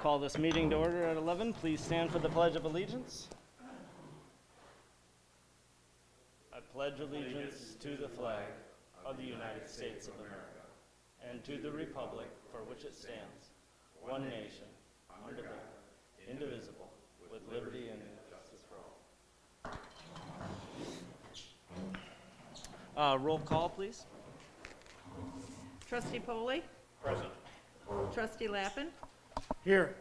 Call this meeting to order at 11. Please stand for the Pledge of Allegiance. I pledge allegiance to the flag of the United States of America and to the republic for which it stands, one nation, under God, indivisible, with liberty and justice for all. Roll call, please. Trustee Polly? Present. Trustee Lappin? Here.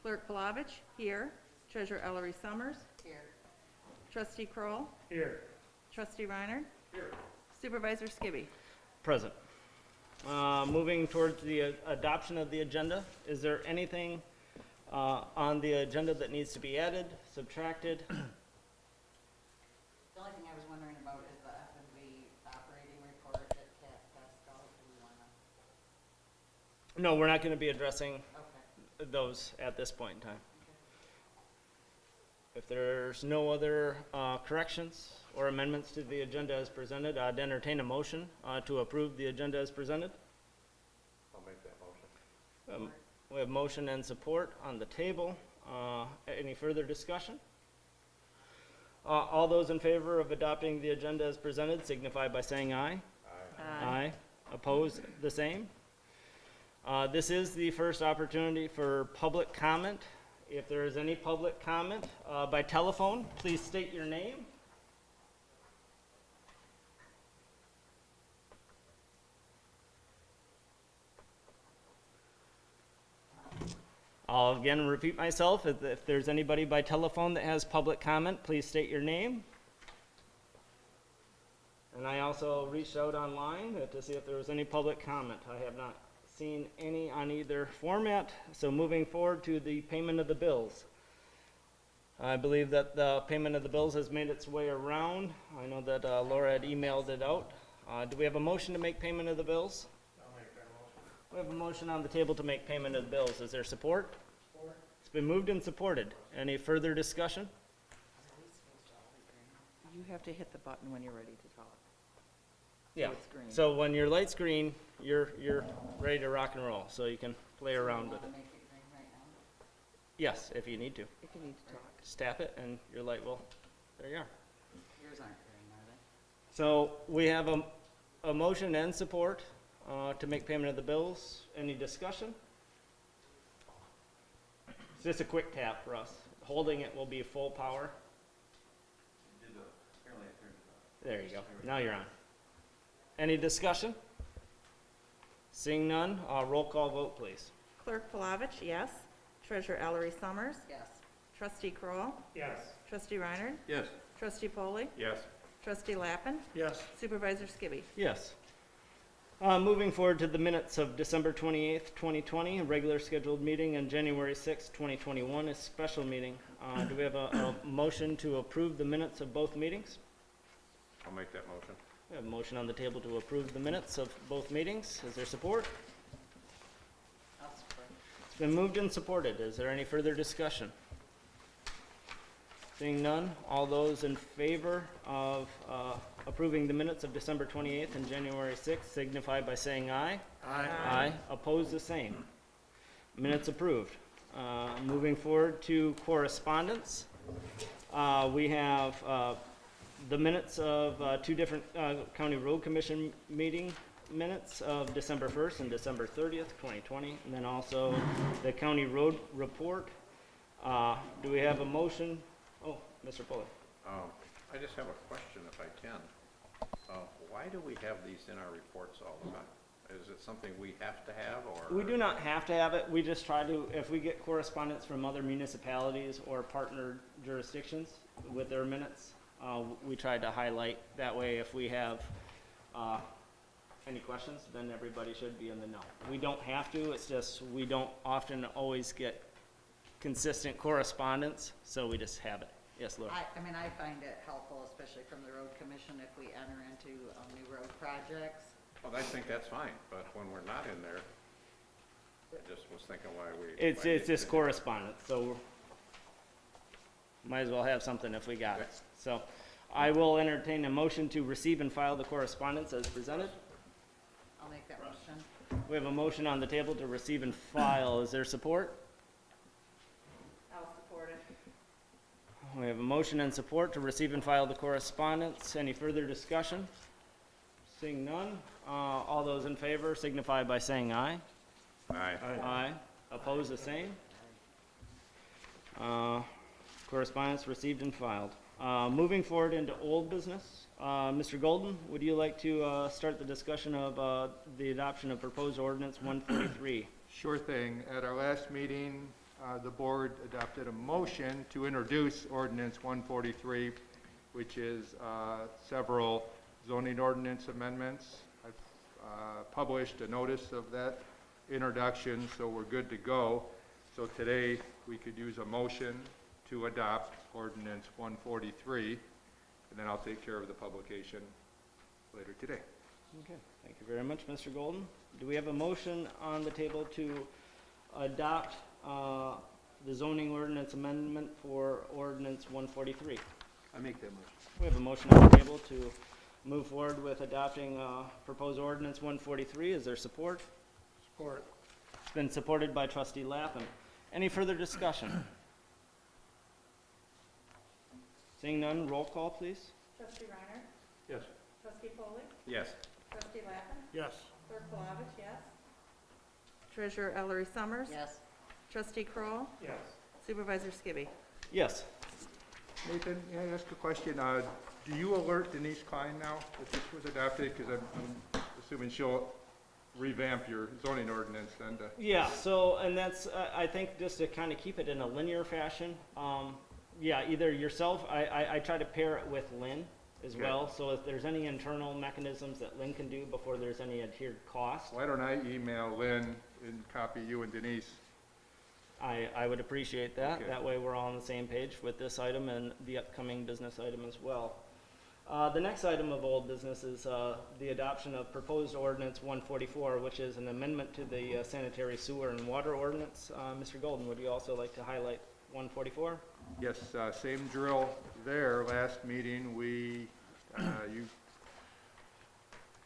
Clerk Palovich? Here. Treasurer Ellery Summers? Here. Trustee Kroll? Here. Trustee Reiner? Here. Supervisor Skibby? Present. Moving towards the adoption of the agenda, is there anything on the agenda that needs to be added, subtracted? The only thing I was wondering about is the F&B operating report that Kat passed out. Do we want to? No, we're not going to be addressing Okay. those at this point in time. If there's no other corrections or amendments to the agenda as presented, I'd entertain a motion to approve the agenda as presented. I'll make that motion. We have motion and support on the table. Any further discussion? All those in favor of adopting the agenda as presented signify by saying aye. Aye. Oppose the same. This is the first opportunity for public comment. If there is any public comment by telephone, please state your name. I'll again repeat myself. If there's anybody by telephone that has public comment, please state your name. And I also reached out online to see if there was any public comment. I have not seen any on either format. So moving forward to the payment of the bills. I believe that the payment of the bills has made its way around. I know that Laura had emailed it out. Do we have a motion to make payment of the bills? I'll make that motion. We have a motion on the table to make payment of the bills. Is there support? Support. It's been moved and supported. Any further discussion? You have to hit the button when you're ready to talk. Yeah. it's green. So when your light's green, you're ready to rock and roll. So you can play around with Want it. to make it green right now? Yes, if you need to. If you need to talk. Just tap it and your light will, there you are. Yours aren't green, are they? So we have a motion and support to make payment of the bills. Any discussion? It's just a quick tap for us. Holding it will be full power. There you go. Now you're on. Any discussion? Seeing none, roll call vote, please. Clerk Palovich, yes. Treasurer Ellery Summers? Yes. Trustee Kroll? Yes. Trustee Reiner? Yes. Trustee Polly? Yes. Trustee Lappin? Yes. Supervisor Skibby? Yes. Moving forward to the minutes of December 28th, 2020, a regular scheduled meeting, and January 6th, 2021, a special meeting. Do we have a motion to approve the minutes of both meetings? I'll make that motion. We have a motion on the table to approve the minutes of both meetings. Is there support? I'll support. It's been moved and supported. Is there any further discussion? Seeing none, all those in favor of approving the minutes of December 28th and January 6th signify by saying aye. Aye. Oppose the same. Minutes approved. Moving forward to correspondence. We have the minutes of two different County Road Commission meeting minutes of December 1st and December 30th, 2020, and then also the County Road Report. Do we have a motion? Oh, Mr. Pulley. I just have a question if I can. Why do we have these in our reports all the time? Is it something we have to have or? We do not have to have it. We just try to, if we get correspondence from other municipalities or partner jurisdictions with their minutes, we try to highlight. That way, if we have any questions, then everybody should be in the know. We don't have to. It's just we don't often always get consistent correspondence, so we just have it. Yes, Laura. I mean, I find it helpful, especially from the road commission, if we enter into new road projects. Well, I think that's fine, but when we're not in there, I just was thinking why we. It's why just correspondence, so might as well have something if we got it. So I will entertain a motion to receive and file the correspondence as presented. I'll make that motion. We have a motion on the table to receive and file. Is there support? We have a motion and support to receive and file the correspondence. Any further discussion? Seeing none, all those in favor signify by saying aye. Aye. Aye. Oppose the same. Correspondence received and filed. Moving forward into old business, Mr. Golden, would you like to start the discussion of the adoption of proposed ordinance 143? Sure thing. At our last meeting, the board adopted a motion to introduce ordinance 143, which is several zoning ordinance amendments. I've published a notice of that introduction, so we're good to go. So today, we could use a motion to adopt ordinance 143, and then I'll take care of the publication later today. Okay, thank you very much, Mr. Golden. Do we have a motion on the table to adopt the zoning ordinance amendment for ordinance 143? I make that motion. We have a motion on the table to move forward with adopting proposed ordinance 143. Is there support? Support. It's been supported by trustee Lappin. Any further discussion? Seeing none, roll call, please. Trustee Reiner? Yes. Trustee Foley? Yes. Trustee Lappin? Yes. Clerk Palovich, yes. Treasurer Ellery Summers? Yes. Trustee Kroll, Yes. Supervisor Skibby? Yes. Nathan, may I ask a question? Do you alert Denise Klein now that this was adopted? Because I'm assuming she'll revamp your zoning ordinance then to... Yeah, so, and that's, I think just to kind of keep it in a linear fashion, yeah, either yourself, I try to pair it with Lynn as Okay. well, so if there's any internal mechanisms that Lynn can do before there's any adhered cost, Why don't I email Lynn and copy you and Denise? I would appreciate that. Okay. That way we're all on the same page with this item and the upcoming business item as well. The next item of old business is the adoption of proposed ordinance 144, which is an amendment to the sanitary sewer and water ordinance. Mr. Golden, would you also like to highlight 144? Yes, same drill there. Last meeting, you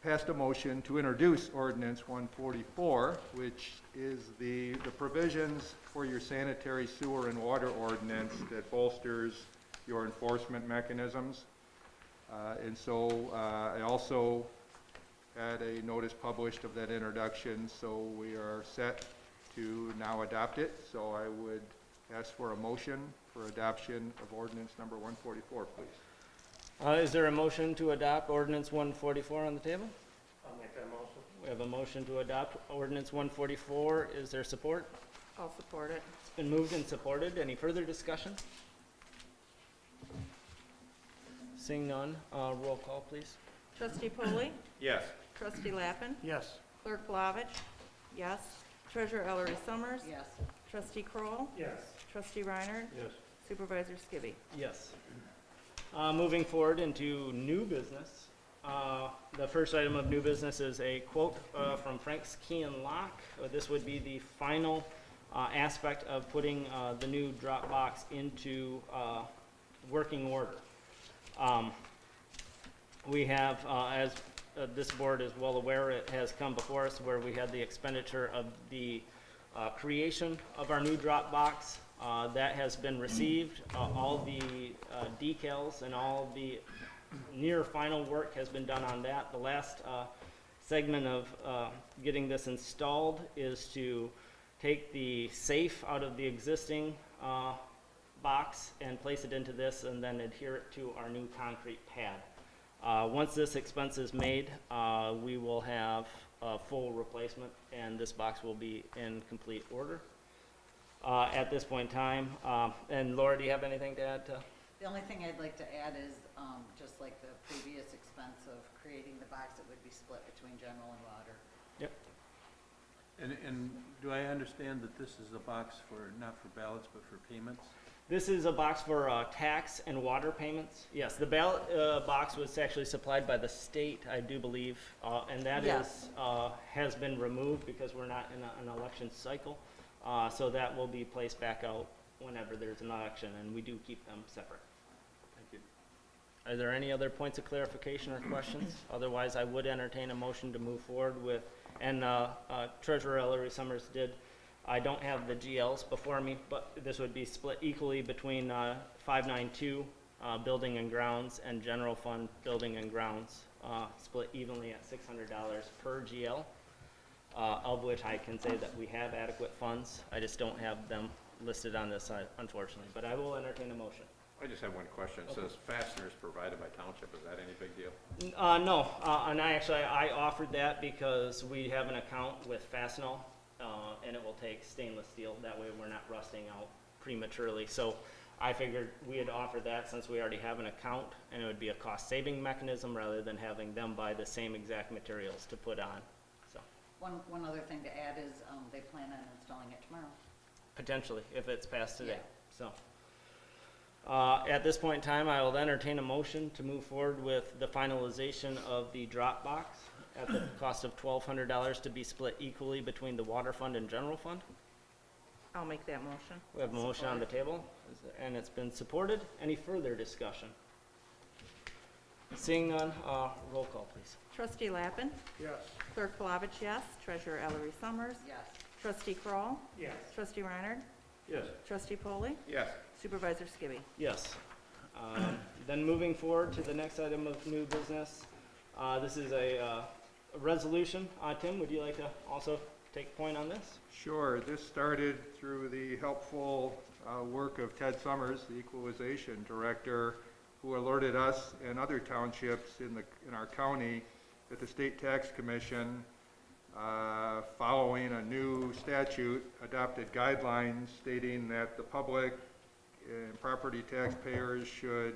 passed a motion to introduce ordinance 144, which is the provisions for your sanitary sewer and water ordinance that bolsters your enforcement mechanisms. And so I also had a notice published of that introduction, so we are set to now adopt it. So I would ask for a motion for adoption of ordinance number 144, please. Is there a motion to adopt ordinance 144 on the table? I'll make that motion. We have a motion to adopt ordinance 144. Is there support? I'll support it. It's been moved and supported. Any further discussion? Seeing none, roll call, please. Trustee Foley, Yes. Trustee Lappin? Yes. Clerk Palovich, yes. Treasurer Ellery Summers? Yes. Trustee Kroll, Yes. Trustee Reiner? Yes. Supervisor Skibby? Yes. Moving forward into new business. The first item of new business is a quote from Frank's Key and Lock. This would be the final aspect of putting the new drop box into working order. We have, as this board is well aware, it has come before us where we had the expenditure of the creation of our new drop box. That has been received. All the decals and all the near final work has been done on that. The last segment of getting this installed is to take the safe out of the existing box and place it into this and then adhere it to our new concrete pad. Once this expense is made, we will have a full replacement and this box will be in complete order. At this point in time, and Laura, do you have anything to add to? The only thing I'd like to add is, just like the previous expense of creating the box, it would be split between general and water. Yep. And do I understand that this is a box for, not for ballots, but for payments? This is a box for tax and water payments. Yes, the ballot box was actually supplied by the state, I do believe, and that Yes. has been removed because we're not in an election cycle. So that will be placed back out whenever there's an election, and we do keep them separate. Thank you. Are there any other points of clarification or questions? Otherwise, I would entertain a motion to move forward with, and Treasurer Ellery Summers did I don't have the GLs before me, but this would be split equally between 592 Building and Grounds and General Fund Building and Grounds, split evenly at $600 per GL, of which I can say that we have adequate funds. I just don't have them listed on this side, unfortunately, but I will entertain a motion. I just have one question. It says fasteners provided by township. Is that any big deal? No, and I offered that because we have an account with Fastenal, and it will take stainless steel. That way we're not rusting out prematurely. So I figured we'd offer that since we already have an account, and it would be a cost-saving mechanism rather than having them buy the same exact materials to put on. So One other thing to add is, they plan on installing it tomorrow. potentially, if it's passed today. Yeah. So at this point in time, I will entertain a motion to move forward with the finalization of the drop box at the cost of $1,200 to be split equally between the water fund and general fund. I'll make that motion. We have a motion on the table, and it's been supported. Any further discussion? Seeing none, roll call, please. Trustee Lappin? Yes. Clerk Palovich, yes. Treasurer Ellery Summers? Yes. Trustee Kroll, Yes. Trustee Reiner? Yes. Trustee Polly? Yes. Supervisor Skibby? Yes. Then moving forward to the next item of new business. This is a resolution. Tim, would you like to also take point on this? Sure. This started through the helpful work of Ted Summers, the Equalization Director, who alerted us and other townships in our county that the State Tax Commission, following a new statute, adopted guidelines stating that the public and property taxpayers should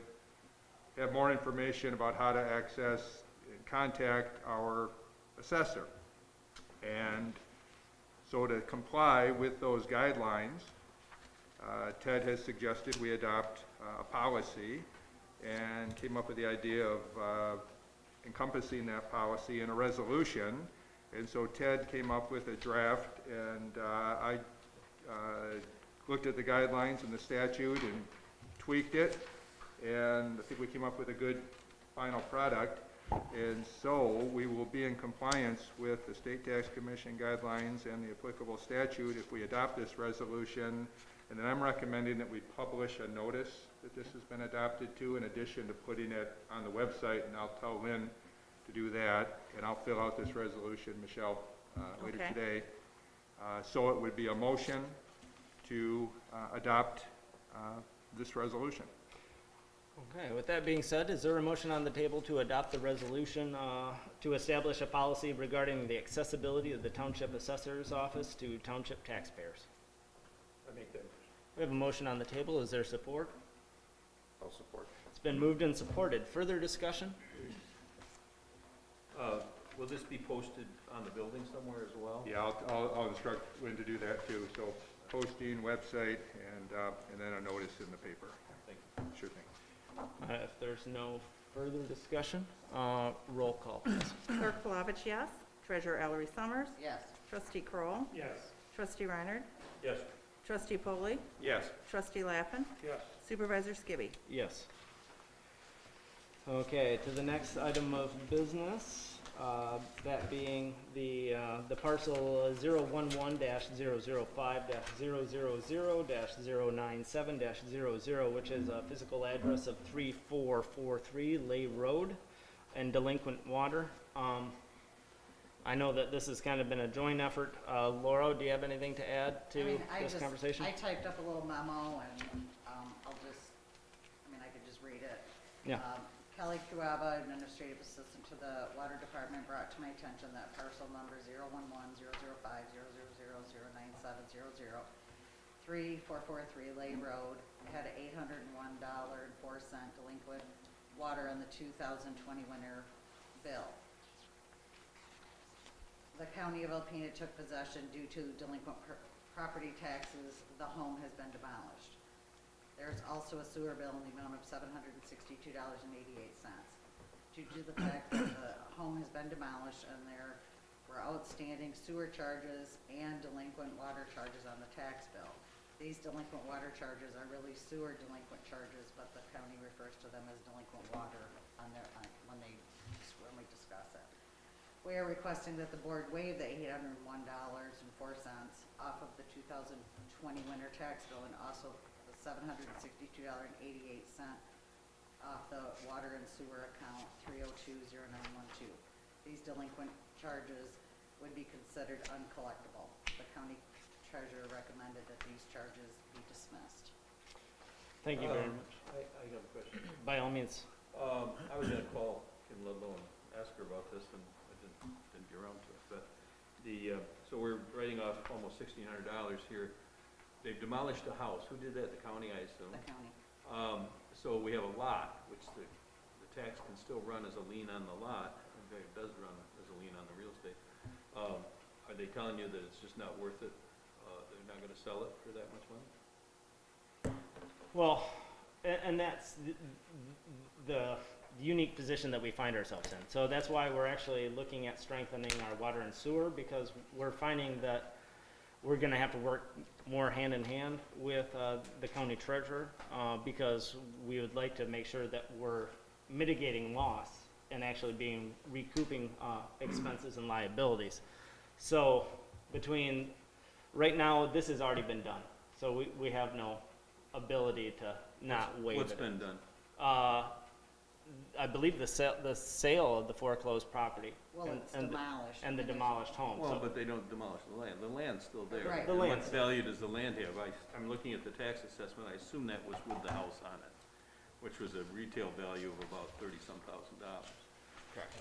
have more information about how to access and contact our assessor. And so to comply with those guidelines, Ted has suggested we adopt a policy and came up with the idea of encompassing that policy in a resolution. And so Ted came up with a draft, and I looked at the guidelines and the statute and tweaked it, and I think we came up with a good final product. And so we will be in compliance with the State Tax Commission guidelines and the applicable statute if we adopt this resolution. And then I'm recommending that we publish a notice that this has been adopted to, in addition to putting it on the website, and I'll tell Lynn to do that, and I'll fill out this resolution, Michelle, later Okay. today. So it would be a motion to adopt this resolution. Okay, with that being said, is there a motion on the table to adopt the resolution to establish a policy regarding the accessibility of the Township Assessor's Office to township taxpayers? I make that motion. We have a motion on the table. Is there support? I'll support. It's been moved and supported. Further discussion? Will this be posted on the building somewhere as well? Yeah, I'll instruct Lynn to do that too. So posting, website, and then a notice in the paper. Thank Sure thing. If there's no further discussion, roll call, please. Clerk Palovich, yes. Treasurer Ellery Summers? Yes. Trustee Kroll, Yes. Trustee Reiner? Yes. Trustee Polly? Yes. Trustee Lappin? Yes. Supervisor Skibby? Yes. Okay, to the next item of business, that being the parcel 011-005-000-097-00, which is a physical address of 3443 Lay Road and delinquent water. I know that this has kind of been a joint effort. Laura, do you have anything to add to this conversation? I typed up a little memo, and I could just read it. Yeah. Kelly Cuava, Administrative Assistant to the Water Department, brought to my attention that parcel number 011-005-000-097-00, 3443 Lay Road had $801.04 delinquent water on the 2020 winter bill. The County of Alpena took possession due to delinquent property taxes. The home has been demolished. There's also a sewer bill in the amount of $762.88. Due to the fact that the home has been demolished and there were outstanding sewer charges and delinquent water charges on the tax bill. These delinquent water charges are really sewer delinquent charges, but the county refers to them as delinquent water when we discuss it. We are requesting that the board waive the $801.04 off of the 2020 winter tax bill and also the $762.88 off the water and sewer account 3020912. These delinquent charges would be considered uncollectible. The county treasurer recommended that these charges be dismissed. Thank you very much. I got a question. By all means. I was gonna call Kim Ludlow and ask her about this, and I didn't get around to it, but so we're writing off almost $1,600 here. They've demolished a house. Who did that? The county, I assume? The county. So we have a lot, which the tax can still run as a lien on the lot. In fact, it does run as a lien on the real estate. Are they telling you that it's just not worth it? They're not gonna sell it for that much money? Well, and that's the unique position that we find ourselves in. So that's why we're actually looking at strengthening our water and sewer, because we're finding that we're gonna have to work more hand in hand with the county treasurer, because we would like to make sure that we're mitigating loss and actually recouping expenses and liabilities. So right now, this has already been done. So we have no ability to not waive it. What's been done? I believe the sale of the foreclosed property. Well, it's demolished. And the demolished home. Well, So but they don't demolish the land. The land's still there. Right. The And land's what value does the land have? I'm looking at the tax assessment. I assume that was with the house on it, which was a retail value of about $30-some thousand. Correct.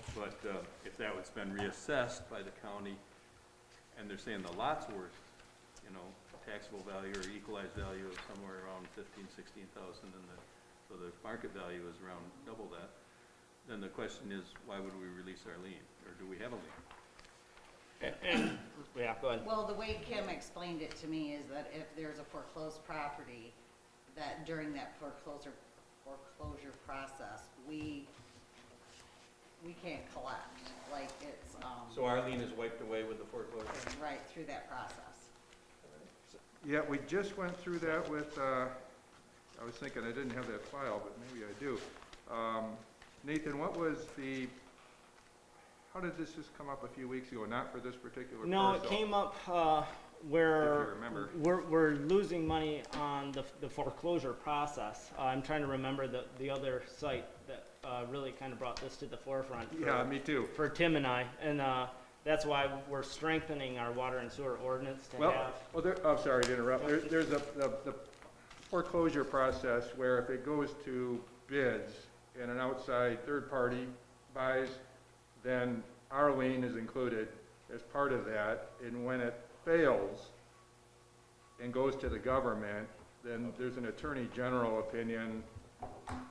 But if that was been reassessed by the county, and they're saying the lot's worth, taxable value or equalized value of somewhere around 15,000, 16,000, so the market value is around double that, then the question is, why would we release our lien, or do we have a lien? Yeah, go ahead. Well, the way Kim explained it to me is that if there's a foreclosed property, that during that foreclosure process, we can't collect, like it's, So our lien is wiped away with the foreclosure? right through that process. Yeah, we just went through that with, I was thinking I didn't have that file, but maybe I do. Nathan, how did this just come up a few weeks ago? Not for this particular parcel? No, it came up where If you remember. we're losing money on the foreclosure process. I'm trying to remember the other site that really kind of brought this to the forefront. Yeah, me too. For Tim and I, and that's why we're strengthening our water and sewer ordinance to have. I'm sorry to interrupt. There's the foreclosure process where if it goes to bids and an outside third party buys, then our lien is included as part of that. And when it fails and goes to the government, then there's an attorney general opinion.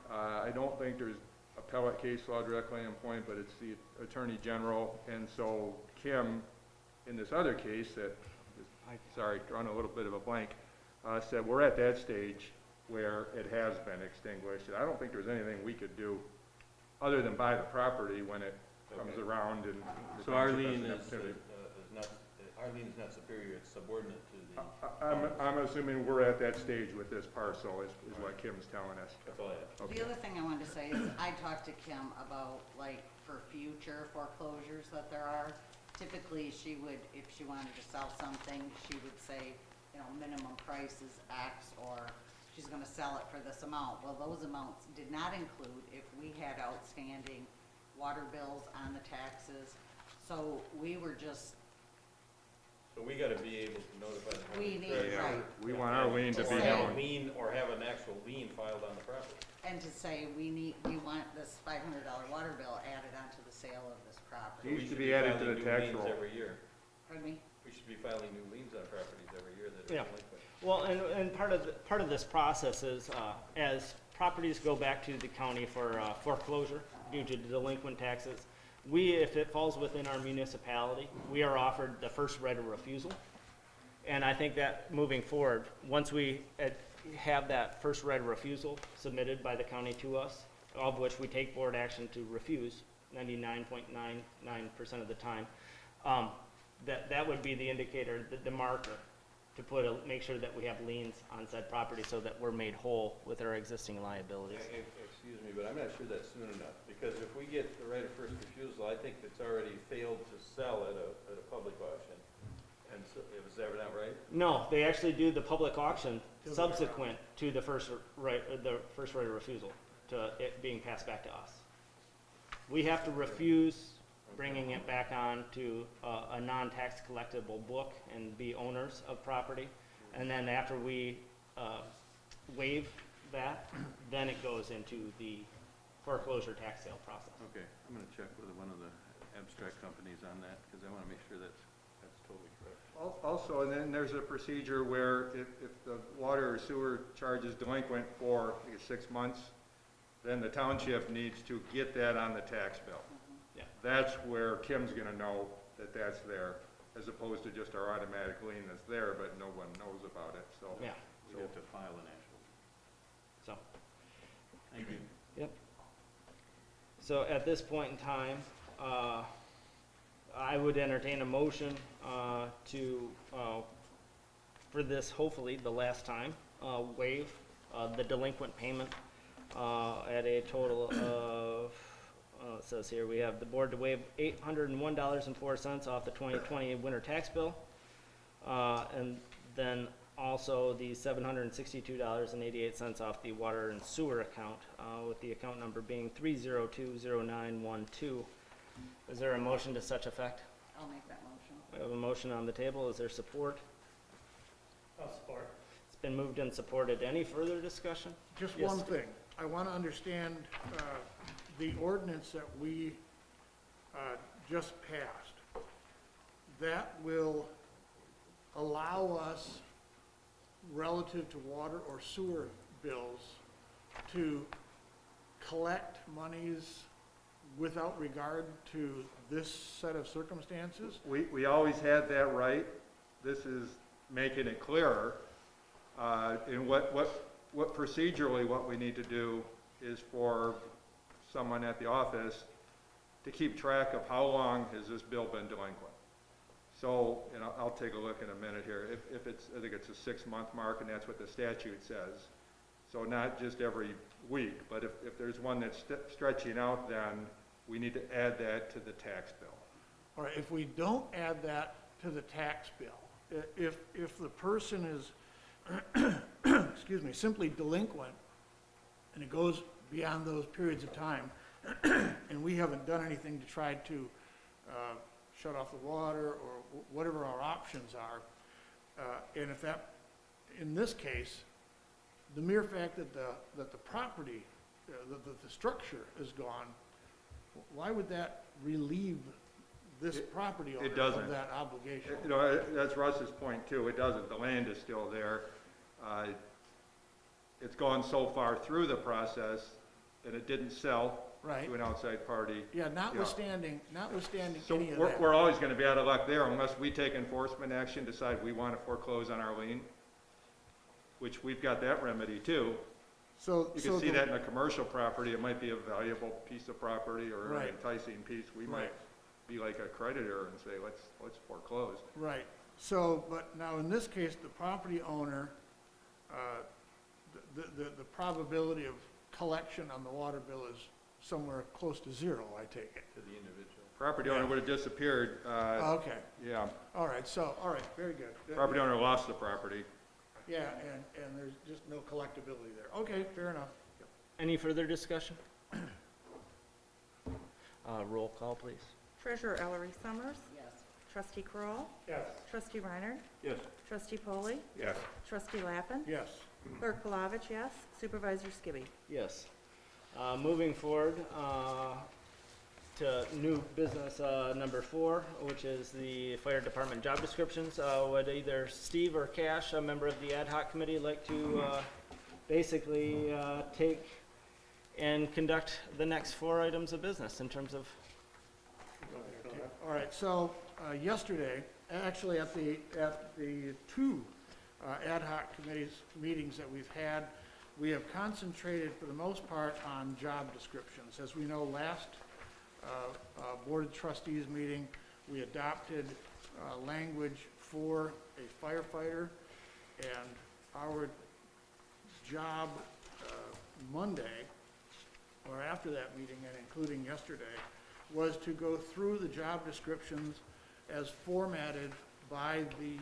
I don't think there's appellate case law directly in point, but it's the attorney general. And so Kim, in this other case that, sorry, drawing a little bit of a blank, said we're at that stage where it has been extinguished. I don't think there's anything we could do other than buy the property when it comes around and. So our lien is not superior, it's subordinate to the. I'm assuming we're at that stage with this parcel is what Kim's telling us. That's all I have. Okay. The other thing I wanted to say is I talked to Kim about, like, for future foreclosures that there are, typically she would, if she wanted to sell something, she would say, minimum price is X, or she's gonna sell it for this amount. Well, those amounts did not include if we had outstanding water bills on the taxes. So we were just, So we gotta be able to notify the We county need- treasurer. right. We want our lien to Or be have a known. Lien, or have an actual lien filed on the property. and to say, we want this $500 water bill added onto the sale of this property. Needs We to should be added to filing the new tax liens roll. every year. Pardon me? We should be filing new liens on properties every year that are Yeah. delinquent. Well, and part of this process is, as properties go back to the county for foreclosure due to delinquent taxes, if it falls within our municipality, we are offered the first right of refusal. And I think that moving forward, once we have that first right of refusal submitted by the county to us, of which we take board action to refuse 99.99% of the time, that would be the indicator, the marker make sure that we have liens on said property so that we're made whole with our existing liabilities. Excuse me, but I'm not sure that's soon enough, because if we get the right of first refusal, I think it's already failed to sell at a public auction. And so, is that not right? No, they actually do the public auction subsequent to the first right of refusal, to it being passed back to us. We have to refuse bringing it back on to a non-tax collectible book and be owners of property. And then after we waive that, then it goes into the foreclosure tax sale process. Okay, I'm gonna check with one of the abstract companies on that, because I wanna make sure that's totally correct. Also, and then there's a procedure where if the water or sewer charge is delinquent for, I guess, 6 months, then the township needs to get that on the tax bill. Yeah. That's where Kim's gonna know that that's there, as opposed to just our automatic lien that's there, but no one knows about it, so. Yeah, We have to file an actual. so. Thank you. Yep. So at this point in time, I would entertain a motion for this, hopefully, the last time, waive the delinquent payment at a total of, it says here, we have the board to waive $801.04 off the 2020 winter tax bill, and then also the $762.88 off the water and sewer account, with the account number being 3020912. Is there a motion to such effect? I'll make that motion. We have a motion on the table. Is there support? I'll support. It's been moved and supported. Any further discussion? Just Yes. one thing. I want to understand the ordinance that we just passed. That will allow us, relative to water or sewer bills, to collect monies without regard to this set of circumstances? We always had that right. This is making it clearer. And what procedurally, what we need to do is for someone at the office to keep track of how long has this bill been delinquent. So, and I'll take a look in a minute here. If it's, I think it's a 6-month mark, and that's what the statute says. So not just every week, but if there's one that's stretching out, then we need to add that to the tax bill. All right, if we don't add that to the tax bill, if the person is, excuse me, simply delinquent, and it goes beyond those periods of time, and we haven't done anything to try to shut off the water or whatever our options are, and if that, in this case, the mere fact that the property, the structure is gone, why would that relieve this property owner doesn't. of that obligation? You know, that's Russ's point too. It doesn't. The land is still there. It's gone so far through the process, and it didn't sell Right. to an outside party. Yeah, notwithstanding So any of we're that. always going to be out of luck there unless we take enforcement action, decide we want to foreclose on our lien, which we've got that remedy too. So, You can see that in a commercial property. It might be a valuable piece of property or an Right. enticing piece. We might Right. be like a creditor and say, let's foreclose. Right, so, but now in this case, the property owner, the probability of collection on the water bill is somewhere close to zero, I take it. To the individual. Property owner would have disappeared. Okay, Yeah, all right, very good. property owner lost the property. Yeah, and there's just no collectability there. Okay, fair enough. Any further discussion? Roll call, please. Treasurer Ellery Summers. Yes. Trustee Kroll, Yes. Trustee Reiner. Yes. Trustee Polly. Yes. Trustee Lappin. Yes. Clerk Palovich, yes. Supervisor Skibby. Yes. Moving forward to new business number 4, which is the fire department job descriptions. Would either Steve or Cash, a member of the ad hoc committee, like to basically take and conduct the next 4 items of business in terms of? All right, so yesterday, actually at the 2 ad hoc committees meetings that we've had, we have concentrated for the most part on job descriptions. As we know, last Board of Trustees meeting, we adopted language for a firefighter, And our job Monday, or after that meeting and including yesterday, was to go through the job descriptions as formatted by the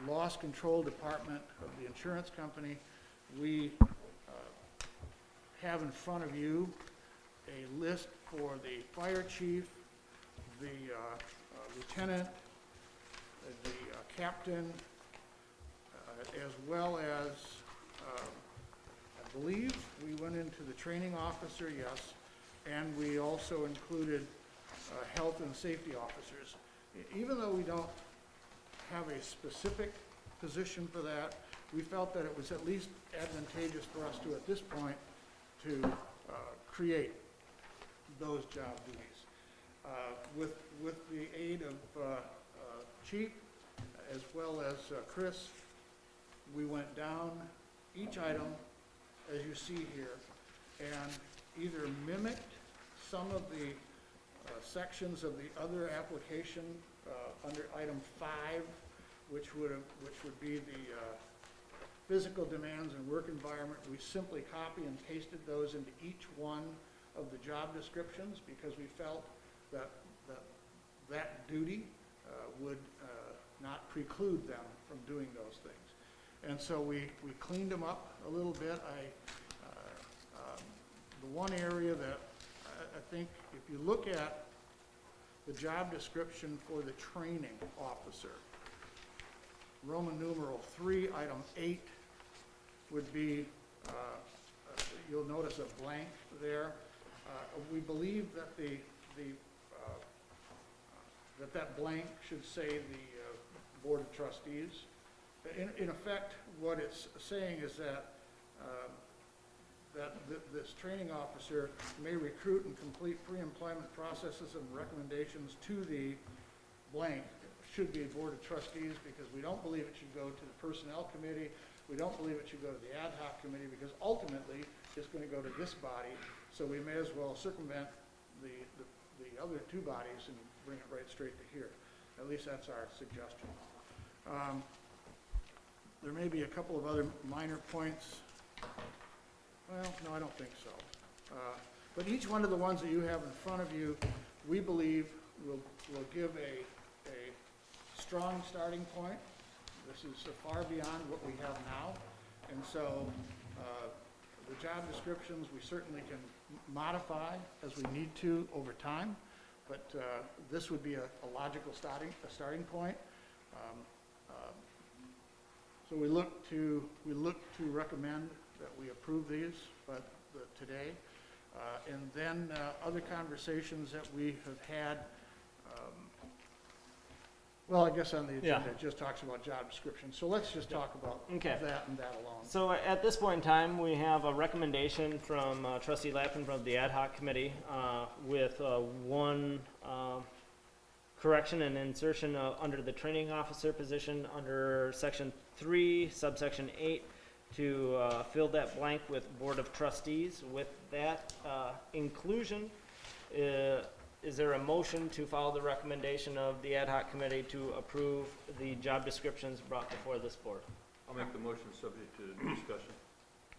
loss control department of the insurance company. We have in front of you a list for the fire chief, the lieutenant, the captain, as well as, I believe we went into the training officer, yes, and we also included health and safety officers. Even though we don't have a specific position for that, we felt that it was at least advantageous for us to, at this point, to create those job duties. With the aid of Chief, as well as Chris, we went down each item, as you see here, and either mimicked some of the sections of the other application under item 5, which would be the physical demands and work environment. We simply copy and pasted those into each one of the job descriptions because we felt that that duty would not preclude them from doing those things. And so we cleaned them up a little bit. The one area that I think if you look at the job description for the training officer, Roman numeral 3, item 8 would be, you'll notice a blank there. We believe that that blank should say the Board of Trustees. In effect, what it's saying is that this training officer may recruit and complete pre-employment processes and recommendations to the blank, should be a Board of Trustees, because we don't believe it should go to the Personnel Committee. We don't believe it should go to the Ad Hoc Committee, because ultimately it's going to go to this body, so we may as well circumvent the other two bodies and bring it right straight to here. At least that's our suggestion. There may be a couple of other minor points. Well, no, I don't think so. But each one of the ones that you have in front of you, we believe will give a strong starting point. This is far beyond what we have now. And so the job descriptions, we certainly can modify as we need to over time. But this would be a logical starting point. So we look to recommend that we approve these, but today, and then other conversations that we have had. Well, I guess on the agenda it just talks about job descriptions. So let's just talk about that and that alone. So at this point in time, we have a recommendation from Trustee Lappin from the Ad Hoc Committee with one correction and insertion under the training officer position under section 3, subsection 8, to fill that blank with Board of Trustees. With that inclusion, is there a motion to follow the recommendation of the Ad Hoc Committee to approve the job descriptions brought before this board? I'll make the motion subject to discussion.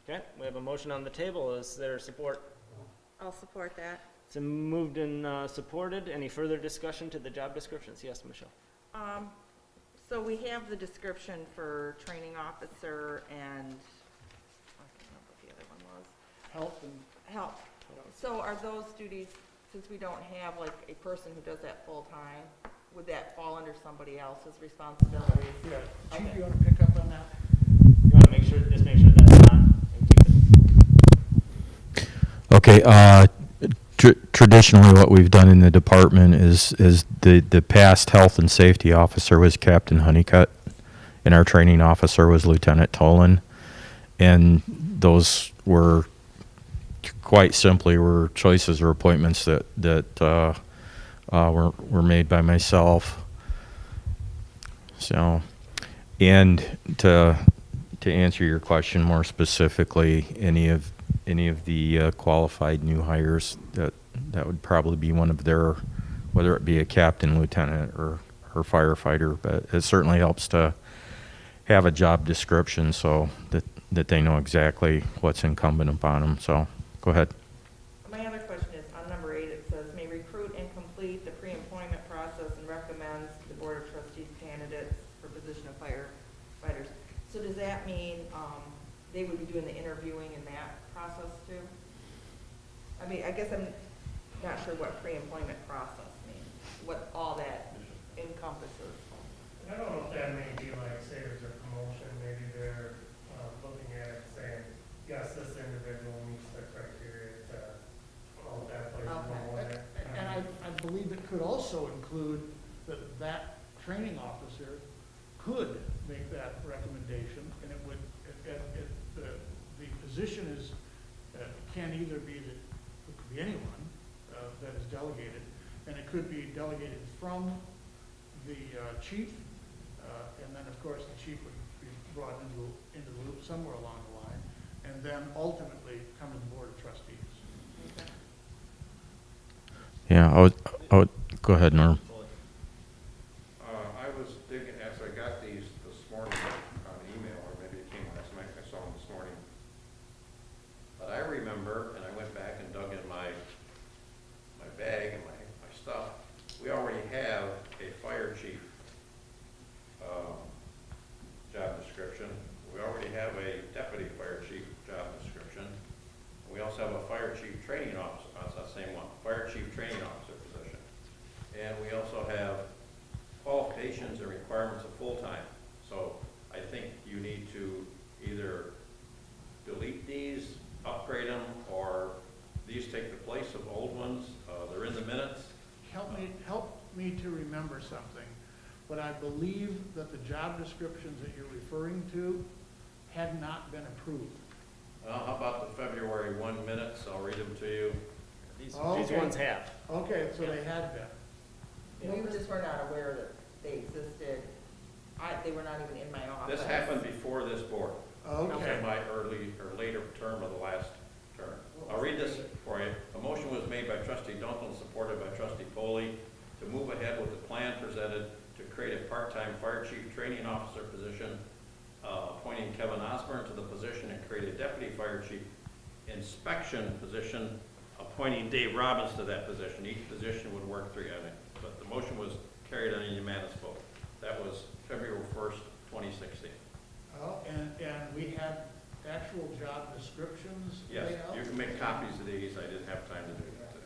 Okay, we have a motion on the table. Is there support? I'll support that. It's moved and supported. Any further discussion to the job descriptions? Yes, Michelle. So we have the description for training officer and, I can't remember what the other one was. Health and Health. So are those duties, since we don't have like a person who does that full-time, would that fall under somebody else's responsibilities? yeah, Chief, Okay. you want to pick up on that? You want to make sure that's on and keep it. Okay, traditionally what we've done in the department is the past health and safety officer was Captain Honeycutt, and our training officer was Lieutenant Tolan. And those were, quite simply, were choices or appointments that were made by myself. So, and to answer your question more specifically, any of the qualified new hires, that would probably be one of their, whether it be a captain, lieutenant, or firefighter. But it certainly helps to have a job description so that they know exactly what's incumbent upon them. So, go ahead. My other question is, on number 8, it says, may recruit and complete the pre-employment process and recommends the Board of Trustees candidates for position of firefighters. So does that mean, they would be doing the interviewing in that process too? I mean, I guess I'm not sure what pre-employment process means, what all that encompasses. I don't know if that may be like, say there's a promotion, maybe they're looking at it saying, yes, this individual meets the criteria to hold that place Okay. promoted. And I believe it could also include that training officer could make that recommendation, and it would, the position is, can either be, it could be anyone that is delegated, and it could be delegated from the chief, and then, of course, the chief would be brought into the loop somewhere along the line, and then ultimately come to the Board of Trustees. Yeah, I would go ahead, Norm. I was digging, as I got these this morning on email, or maybe it came last night, I saw them this morning. But I remember, and I went back and dug in my bag and my stuff, we already have a fire chief job description. We already have a deputy fire chief job description. We also have a fire chief training officer, that's the same one, fire chief training officer position. And we also have qualifications and requirements of full-time. So I think you need to either delete these, upgrade them, or these take the place of old ones. They're in the minutes. Help me to remember something, but I believe that the job descriptions that you're referring to had not been approved. Well, how about the February 1 minutes? I'll read them to you. These Okay. ones have. Okay, so they had been. We just were not aware that they existed. They were not even in my office. This happened before this board. Okay. In my early or later term of the last term. I'll read this for you. A motion was made by trustee Duncan, supported by trustee Foley, to move ahead with the plan presented to create a part-time fire chief training officer position, appointing Kevin Osborne to the position and create a deputy fire chief inspection position, appointing Dave Robbins to that position. Each position would work 3 hours. But the motion was carried on a unanimous vote. That was February 1st, 2016. Oh, and we had actual job descriptions Yes, laid out? you can make copies of these. I didn't have time to do that today.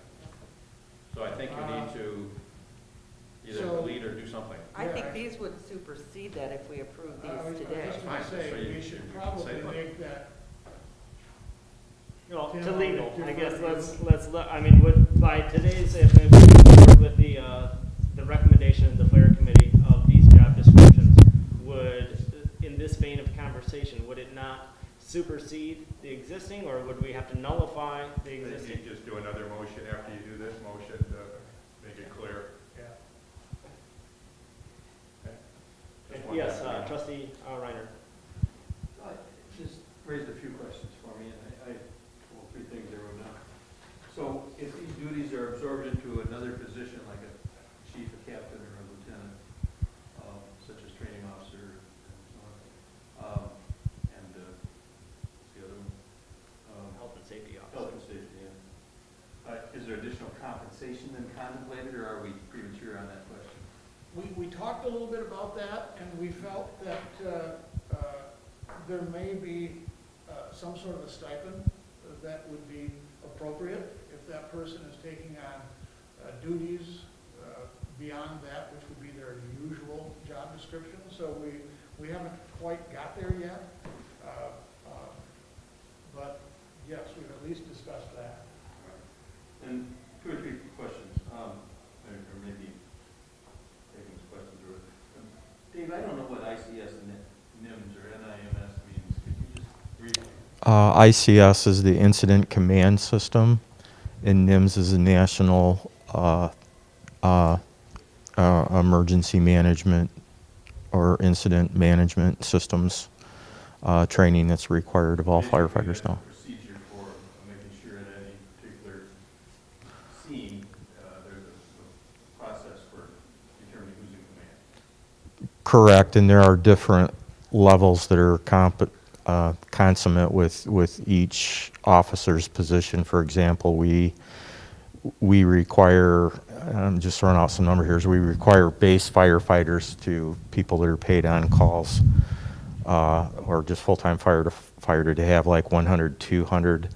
So I think you need to either So- delete or do something. I think Yeah. these would supersede that if we approve I was these today. just gonna Fine, so say, you- we should you can probably say that. make that, Well, Tim, to I'll legal, defer I guess, to you. I mean, by today's, if we move forward with the recommendation of the fire committee of these job descriptions, would, in this vein of conversation, would it not supersede the existing, or would we have to nullify the You existing? just do another motion after you do this motion to make it clear. yeah. Just one Yes, last thing. trustee Reiner. Just raised a few questions for me, and well, 3 things there were not. So if these duties are absorbed into another position, like a chief, a captain, or a lieutenant, such as training officer, and so on, and what's the other one? Health and safety Health officer. and safety, yeah. Is there additional compensation then contemplated, or are we premature on that question? We talked a little bit about that, and we felt that there may be some sort of a stipend that would be appropriate if that person is taking on duties beyond that, which would be their usual job description. So we haven't quite got there yet, but yes, we've at least discussed that. And 2 or 3 questions, or maybe taking these questions or, Dave, I don't know what ICS and NIMS or NIMS means. Could you just briefly? ICS is the Incident Command System, and NIMS is the National Emergency Management or Incident Management Systems training that's required of all firefighters now. Procedure for making sure at any particular scene, there's a process for determining who's in command. Correct, and there are different levels that are consummate with each officer's position. For example, we require, I'm just throwing out some number here, so we require base firefighters to people that are paid on calls, or just full-time firefighter to have like 100, 200.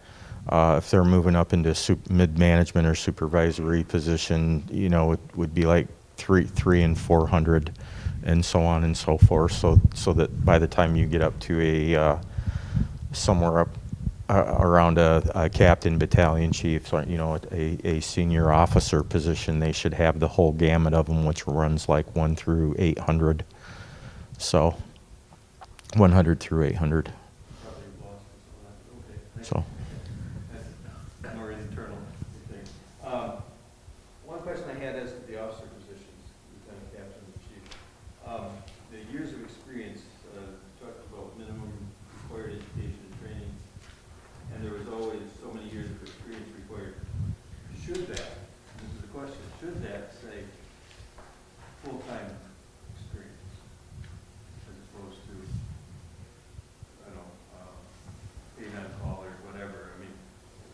If they're moving up into mid-management or supervisory position, you know, it would be like 300 and 400, and so on and so forth. So that by the time you get up to a somewhere up around a captain, battalion chief, so, you know, a senior officer position, they should have the whole gamut of them, which runs like 1 through 800. So 100 through 800. So. That's more internal thing. One question I had as to the officer positions, lieutenant, captain, and chief. The years of experience, talked about minimum required education and training, and there was always so many years of experience required. Should that, this is the question, should that say full-time experience as opposed to, I don't know, paid on call or whatever? I mean,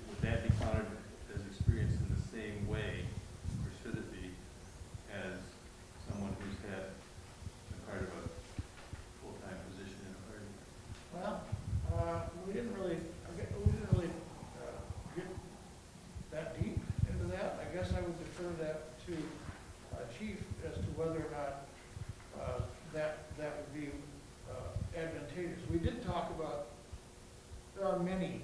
would that be counted as experience in the same way, or should it be as someone who's had a part of a full-time position in a fire department? Well, we didn't really get that deep into that. I guess I would defer that to Chief as to whether or not that would be advantageous. We did talk about, there are many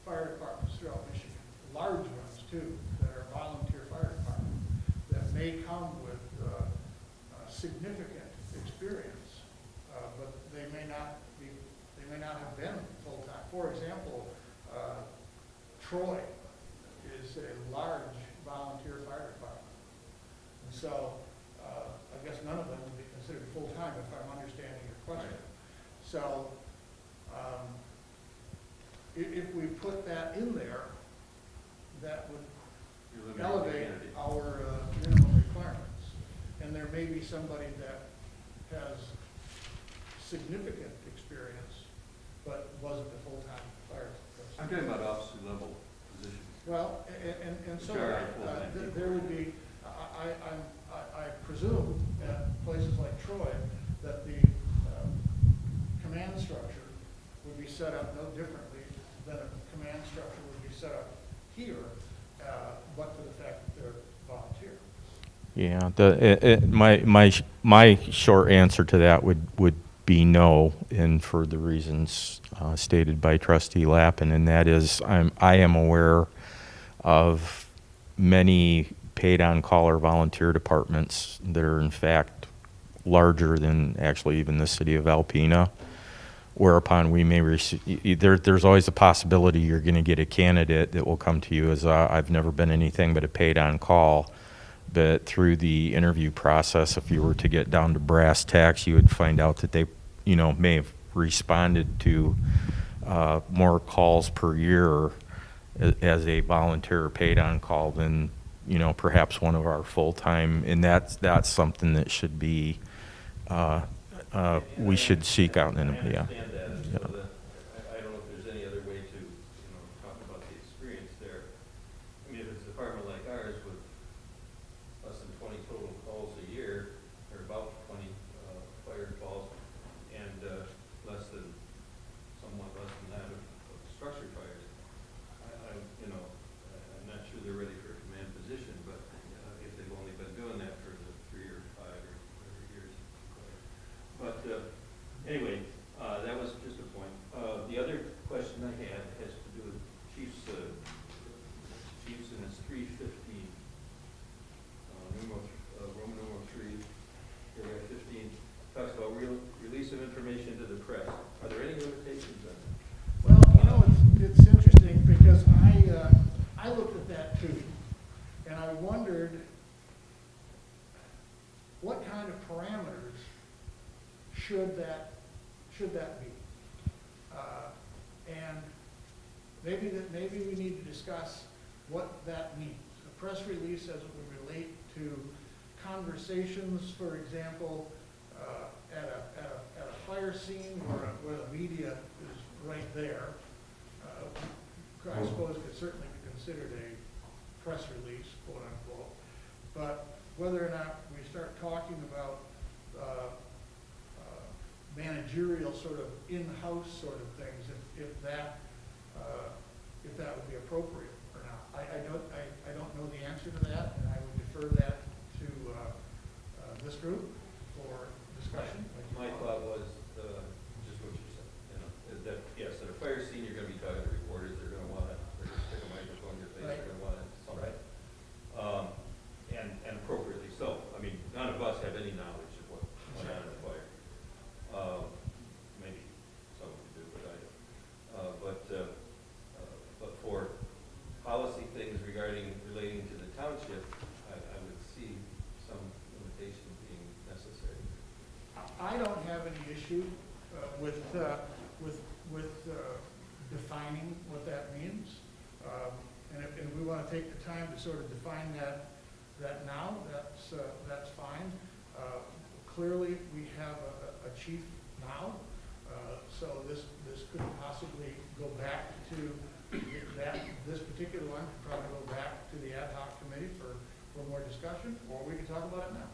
fire departments throughout Michigan, large ones too, that are volunteer fire departments, that may come with significant experience, but they may not have been full-time. For example, Troy is a large volunteer fire department. And so, I guess none of them would be considered full-time if I'm understanding your question. So, if we put that in there, that would elevate our minimum requirements. And there may be somebody that has significant experience, but wasn't a full-time fire person. I'm talking about officer level positions. Well, and so, Which are full-time people. there would be, I presume at places like Troy, that the command structure would be set up no differently than a command structure would be set up here, but to the fact that they're volunteer. Yeah, my short answer to that would be no, and for the reasons stated by Trustee Lappin, and that is I am aware of many paid on call or volunteer departments that are in fact larger than actually even the city of Alpena, whereupon we may receive, there's always a possibility you're going to get a candidate that will come to you as I've never been anything but a paid on call. But through the interview process, if you were to get down to brass tacks, you would find out that they, you know, may have responded to more calls per year as a volunteer or paid on call than, you know, perhaps one of our full-time, and that's something that should be, we should seek out in, yeah. So that, I don't know if there's any other way to, you know, talk about the experience there. I mean, if it's a department like ours with less than 20 total calls a year, or about 20 fire calls, and somewhat less than that of structure fires, you know, I'm not sure they're ready for a command position, but if they've only been doing that for the 3 or 5 or whatever years. But anyway, that was just a point. The other question I had has to do with Chiefs, and it's 315. Roman numeral 3, paragraph 15, talks about release of information to the press. Are there any limitations on that? Well, you know, it's interesting because I looked at that too, and I wondered what kind of parameters should that be? And maybe we need to discuss what that means. A press release as it would relate to conversations, for example, at a fire scene where the media is right there, I suppose could certainly be considered a press release, quote unquote. But whether or not we start talking about managerial sort of in-house sort of things, if that would be appropriate or not. I don't know the answer to that, and I would defer that to this group for discussion. My thought was, just what you said, you know, is that, yes, at a fire scene, you're gonna be talking to reporters, they're gonna wanna, they're gonna stick a microphone in your face, Right. they're gonna wanna, something. And appropriately so. I mean, none of us have any knowledge of what went on in the fire. Maybe some of you do, but I don't. But for policy things relating to the township, I would see some limitation being necessary. I don't have any issue with defining what that means. And if we want to take the time to sort of define that now, that's fine. Clearly, we have a chief now, so this could possibly go back to this particular one, could probably go back to the ad hoc committee for more discussion, or we can talk about it now.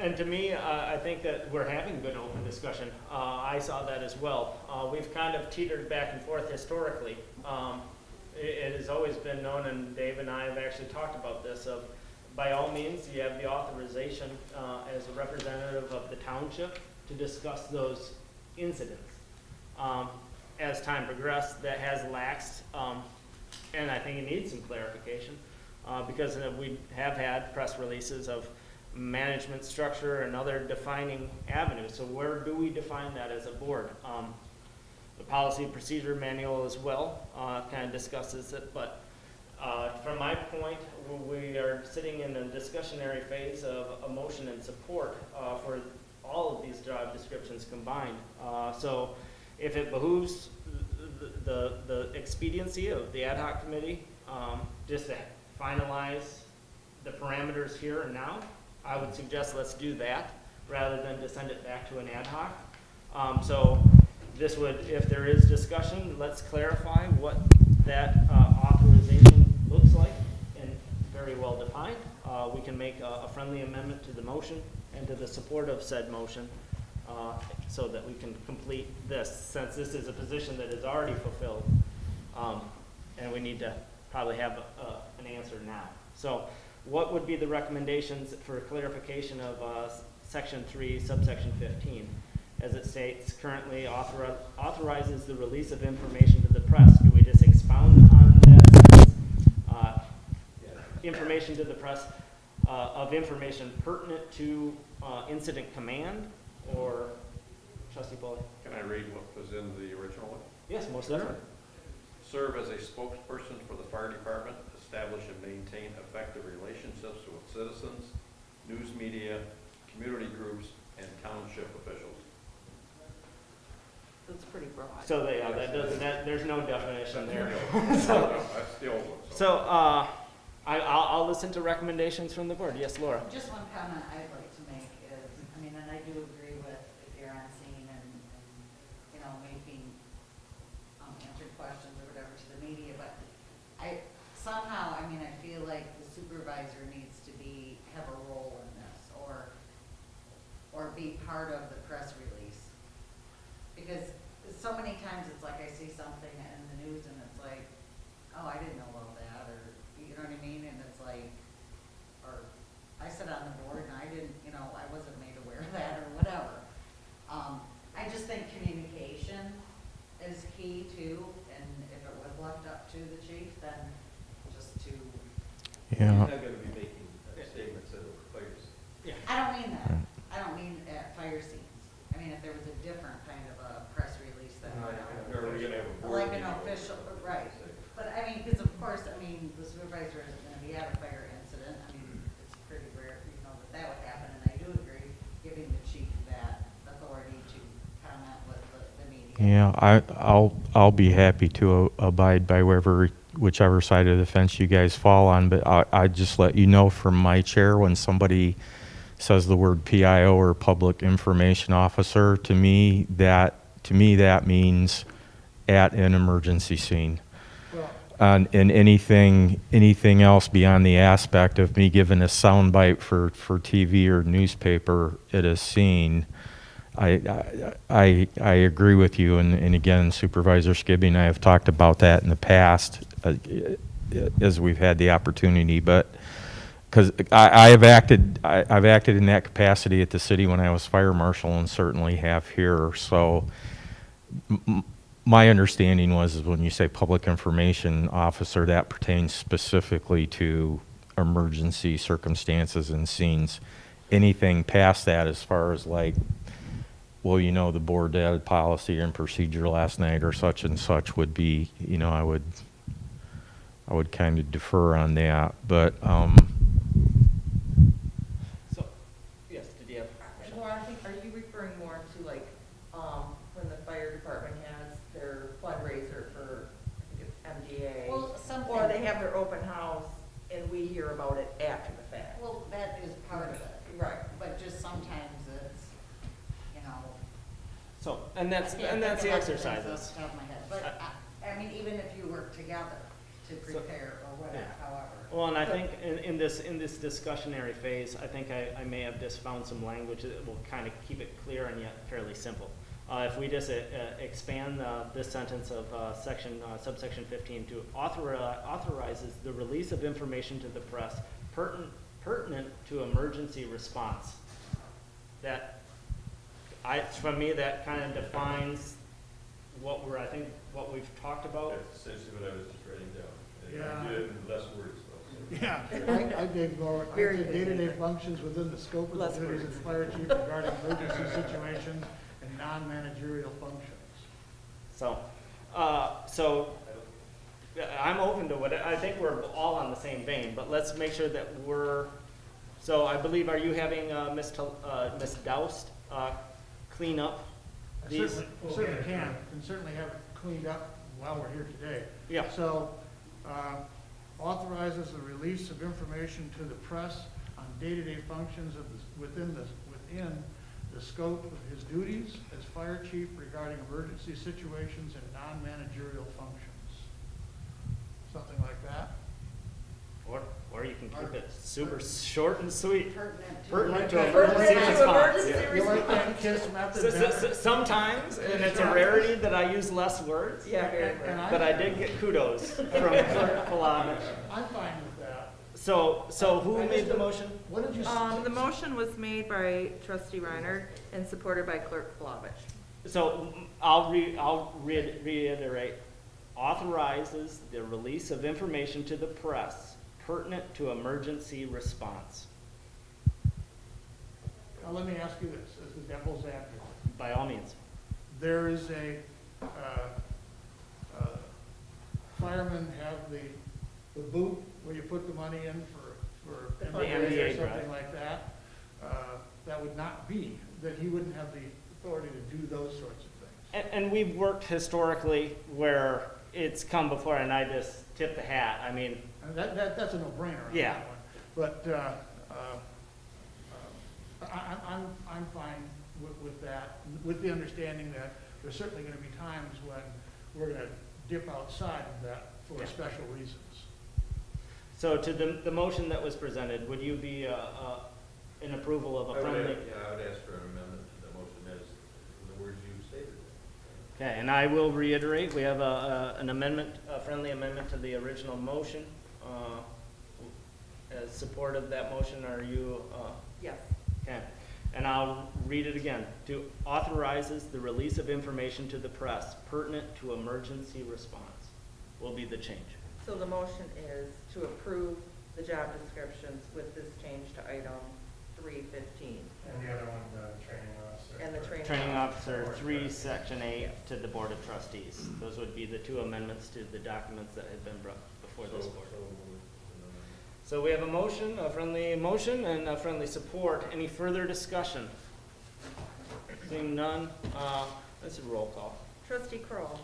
And to me, I think that we're having good open discussion. I saw that as well. We've kind of teetered back and forth historically. It has always been known, and Dave and I have actually talked about this, of by all means, you have the authorization as a representative of the township to discuss those incidents. As time progressed, that has laxed, and I think it needs some clarification because we have had press releases of management structure and other defining avenues. So where do we define that as a board? The policy and procedure manual as well kind of discusses it, but from my point, we are sitting in a discussionary phase of a motion and support for all of these job descriptions combined. So if it behooves the expediency of the ad hoc committee just to finalize the parameters here and now, I would suggest let's do that rather than to send it back to an ad hoc. So this would, if there is discussion, let's clarify what that authorization looks like and very well defined. We can make a friendly amendment to the motion and to the support of said motion so that we can complete this, since this is a position that is already fulfilled. And we need to probably have an answer now. So what would be the recommendations for clarification of section 3, subsection 15? As it states, currently authorizes the release of information to the press. Do we just expound on that sentence? Information to the press of information pertinent to incident command, or Trustee Foley? Can I read what was in the original one? Yes, most definitely. Serve as a spokesperson for the fire department, establish and maintain effective relationships with citizens, news media, community groups, and township officials. That's pretty broad. So there's no definition there. That's the old one. So I'll listen to recommendations from the board. Yes, Laura? Just one comment I'd like to make is, I mean, and I do agree with if you're on scene and you know, making answered questions or whatever to the media, but I feel like the supervisor needs to have a role in this or be part of the press release. Because so many times it's like I see something in the news and it's like, oh, I didn't know about that, or, you know what I mean? And it's like, or I sit on the board and I didn't, you know, I wasn't made aware of that or whatever. I just think communication is key too, and if it was left up to the chief, then just to, You're Yeah, not gonna be making statements that over fires. I don't mean that. I don't mean at fire scenes. I mean, if there was a different kind of a press release that went out. Or are we gonna have a board Like an meeting? official, right. But I mean, because of course, I mean, the supervisor isn't gonna be at a fire incident. I mean, it's pretty rare, you know, that would happen. And I do agree, giving the chief that authority to comment with the media. yeah, I'll be happy to abide by whichever side of the fence you guys fall on, but I just let you know from my chair, when somebody says the word PIO or public information officer, to me that means at an emergency scene. Well, And anything else beyond the aspect of me giving a soundbite for TV or newspaper at a scene, I agree with you, and again, Supervisor Skibby and I have talked about that in the past as we've had the opportunity, but because I've acted in that capacity at the city when I was fire marshal and certainly have here, so my understanding was is when you say public information officer, that pertains specifically to emergency circumstances and scenes. Anything past that, as far as like, well, you know, the board added policy and procedure last night or such and such would be, you know, I would kind of defer on that, but, So, yes, did you have? Well, I think, are you referring more to like, when the fire department has their fundraiser for, I think it's MDA? Well, something. Or they have their open house and we hear about it after the fact? Well, that is part of it. Right. But just sometimes it's, you know. So, and that's I can't the think of other things exercises. off the top of my head. But, I mean, even if you work together to prepare or whatever, Yeah. however. Well, and I think in this discussionary phase, I think I may have just found some language that will kind of keep it clear and yet fairly simple. If we just expand this sentence of subsection 15 to authorizes the release of information to the press pertinent to emergency response. For me, that kind of defines what we've talked about. That's essentially what I was just writing down. Yeah. I did it in less words, though. yeah, I gave more, I Very said good. day-to-day functions within the scope of Less the duties of words. the fire chief regarding emergency situations and non-managerial functions. So, I'm open to what, I think we're all on the same vein, but let's make sure that so I believe, are you having Ms. Doust clean up I these? certainly can certainly have it cleaned up while we're here today. Yeah. So, authorizes the release of information to the press on day-to-day functions of within the scope of his duties as fire chief regarding emergency situations and non-managerial functions. Something like that. Or you can keep it super short and sweet. Pertinent to. Pertinent to Pertinent emergency to response. emergency You like response. that KISS method better? Sometimes, and it's a rarity that I use less words, Yeah, very And well. but I did get kudos from Clerk Palovich. I'm fine with that. So who made the motion? What did you say? The motion was made by trustee Reiner and supported by clerk Palovich. So I'll reiterate, authorizes the release of information to the press pertinent to emergency response. Now, let me ask you this, as the devil's advocate. By all means. There is firemen have the boot where you put the money in for The MBA MBA, or right. something like that. That would not be, that he wouldn't have the authority to do those sorts of things. And we've worked historically where it's come before and I just tip the hat. I mean, And that's a no-brainer on Yeah. that one. But I'm fine with that, with the understanding that there's certainly gonna be times when we're gonna dip outside of that for Yeah. special reasons. so to the motion that was presented, would you be in approval of a friendly? I would ask for an amendment to the motion as the words you stated. Okay, and I will reiterate, we have an amendment, a friendly amendment to the original motion. As support of that motion, are you, Yes. okay? And I'll read it again. To authorizes the release of information to the press pertinent to emergency response will be the change. So the motion is to approve the job descriptions with this change to item 315. And the other one, the training officer. And the training. Training officer 3, section 8 to the Board of Trustees. Those would be the two amendments to the documents that had been brought before this board. So we have a motion, a friendly motion, and a friendly support. Any further discussion? Seeing none, that's a roll call. Trustee Kroll,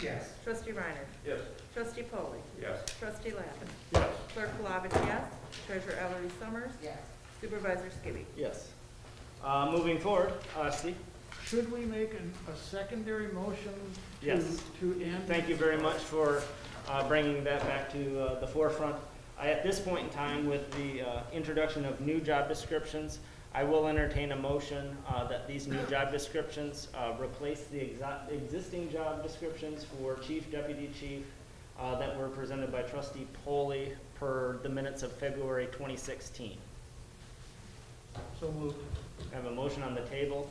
Yes. Trustee Reiner. Yes. Trustee Polly. Yes. Trustee Lappin. Yes. Clerk Palovich, yes. Treasurer Ellery Summers. Yes. Supervisor Skibby. Yes. Moving forward, Steve? Should we make a secondary motion Yes. to end? Thank you very much for bringing that back to the forefront. At this point in time, with the introduction of new job descriptions, I will entertain a motion that these new job descriptions replace the existing job descriptions for chief, deputy chief, that were presented by trustee Polly per the minutes of February 2016. So moved. I have a motion on the table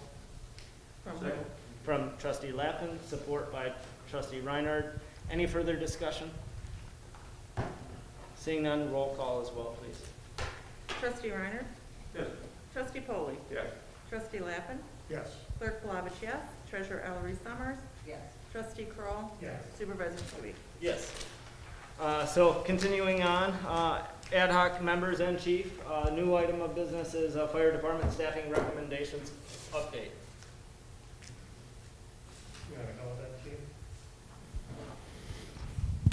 from trustee Lappin, support by trustee Reinhardt. Any further discussion? Seeing none, roll call as well, please. Trustee Reiner. Yes. Trustee Polly. Yes. Trustee Lappin. Yes. Clerk Palovich, yes. Treasurer Ellery Summers. Yes. Trustee Kroll, Yes. Supervisor Skibby. Yes. So continuing on, ad hoc members and chief, new item of business is fire department staffing recommendations update. You wanna go with that, Chief?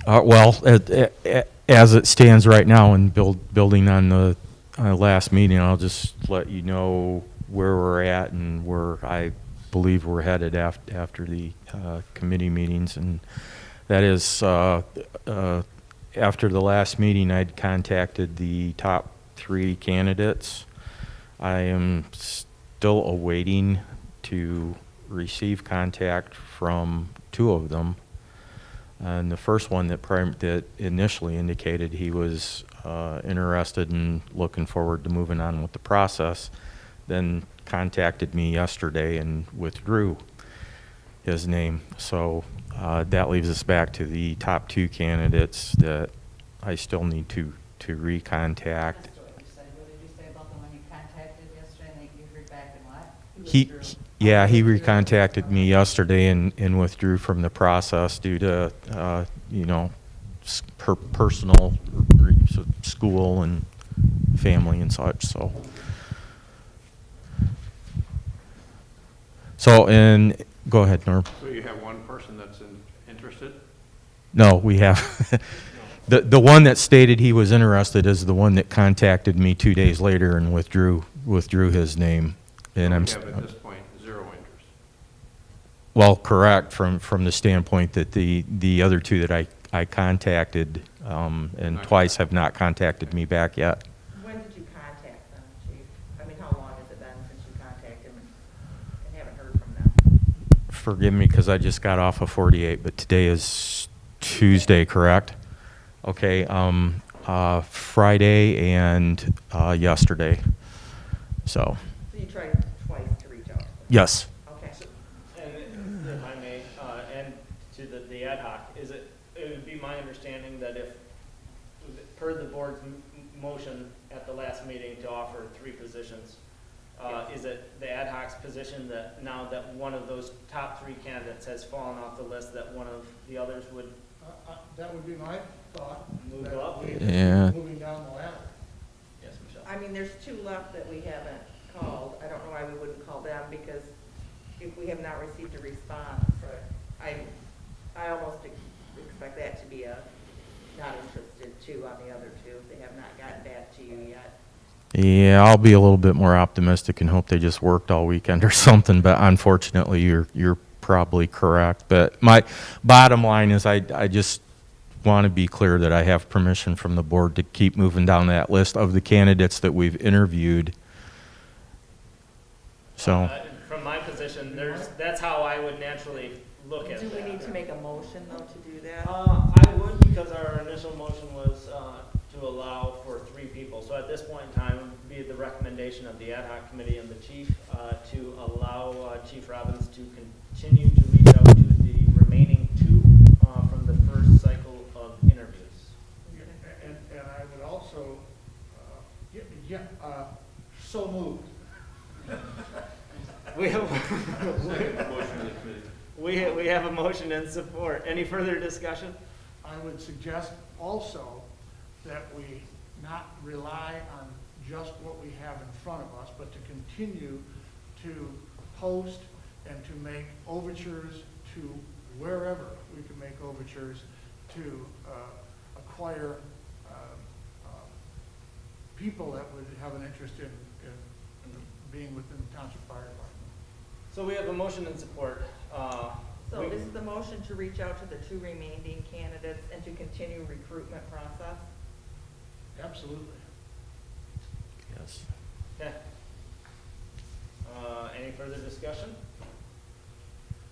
Well, as it stands right now and building on the last meeting, I'll just let you know where we're at and where I believe we're headed after the committee meetings. And that is, after the last meeting, I'd contacted the top 3 candidates. I am still awaiting to receive contact from 2 of them. And the first one that initially indicated he was interested and looking forward to moving on with the process, then contacted me yesterday and withdrew his name. So that leaves us back to the top 2 candidates that I still need to recontact. That's what you said. What did you say about the one you contacted yesterday? I think you heard back and what? He recontacted me yesterday and withdrew from the process due to, her personal school and family and such, so. And go ahead, Norm. So you have one person that's interested? No, we have, the one that stated he was interested is the one that contacted me 2 days later and withdrew his name. And We I'm, have at this point 0 interest. well, correct, from the standpoint that the other 2 that I contacted, and twice have not contacted me back yet. When did you contact them, Chief? I mean, how long has it been since you contacted them and haven't heard from them? Forgive me, because I just got off of 48, but today is Tuesday, correct? Okay, Friday and yesterday, so, So you tried twice to reach out to them? yes. Okay. And if I may, and to the ad hoc, it would be my understanding that if, per the board's motion at the last meeting to offer 3 positions, is it the ad hoc's position that now that one of those top 3 candidates has fallen off the list, that one of the others would That would be my thought. move that up? we- Yeah. Moving down the ladder. Yes, Michelle. I mean, there's 2 left that we haven't called. I don't know why we wouldn't call them, because if we have not received a response, I almost expect that to be a not interested 2 on the other 2. They have not gotten back to you yet. Yeah, I'll be a little bit more optimistic and hope they just worked all weekend or something, but unfortunately, you're probably correct. But my bottom line is I just want to be clear that I have permission from the board to keep moving down that list of the candidates that we've interviewed. So, From my position, that's how I would naturally look at Do that. we need to make a motion, though, to do that? I would, because our initial motion was to allow for 3 people. So at this point in time, it would be the recommendation of the ad hoc committee and the chief to allow Chief Robbins to continue to reach out to the remaining 2 from the first cycle of interviews. And I would also, so moved. We have, Second motion of the committee. we have a motion and support. Any further discussion? I would suggest also that we not rely on just what we have in front of us, but to continue to post and to make overtures to wherever we can make overtures to acquire people that would have an interest in being within the township fire department. So we have a motion and support. So is the motion to reach out to the 2 remaining candidates and to continue recruitment process? Absolutely. Yes. Okay. Any further discussion?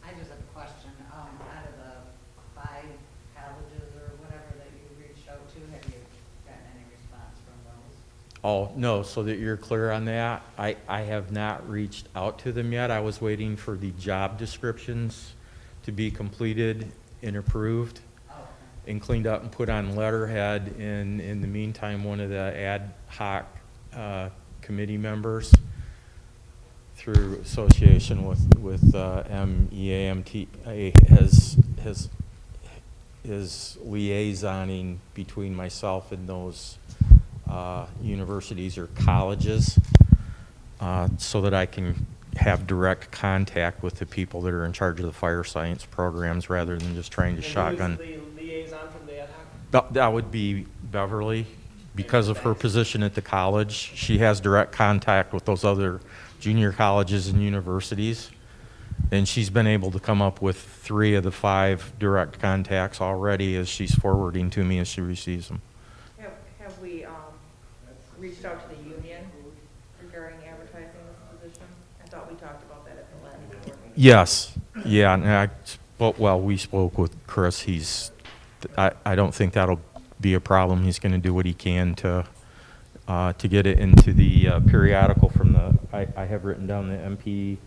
I just have a question. Out of the 5 colleges or whatever that you reached out to, have you gotten any response from those? Oh, no, so that you're clear on that, I have not reached out to them yet. I was waiting for the job descriptions to be completed and approved Oh, okay. and cleaned up and put on letterhead. In the meantime, one of the ad hoc committee members, through association with MEAMTA, is liaisoning between myself and those universities or colleges, so that I can have direct contact with the people that are in charge of the fire science programs, rather than just trying to shotgun. And who's the liaison from the ad hoc? That would be Beverly. Because of her position at the college, she has direct contact with those other junior colleges and universities. And she's been able to come up with 3 of the 5 direct contacts already, as she's forwarding to me as she receives them. Have we reached out to the union regarding advertising this position? I thought we talked about that at the last board meeting. Yes, yeah, and we spoke with Chris. I don't think that'll be a problem. He's gonna do what he can to get it into the periodical from the, I have written down the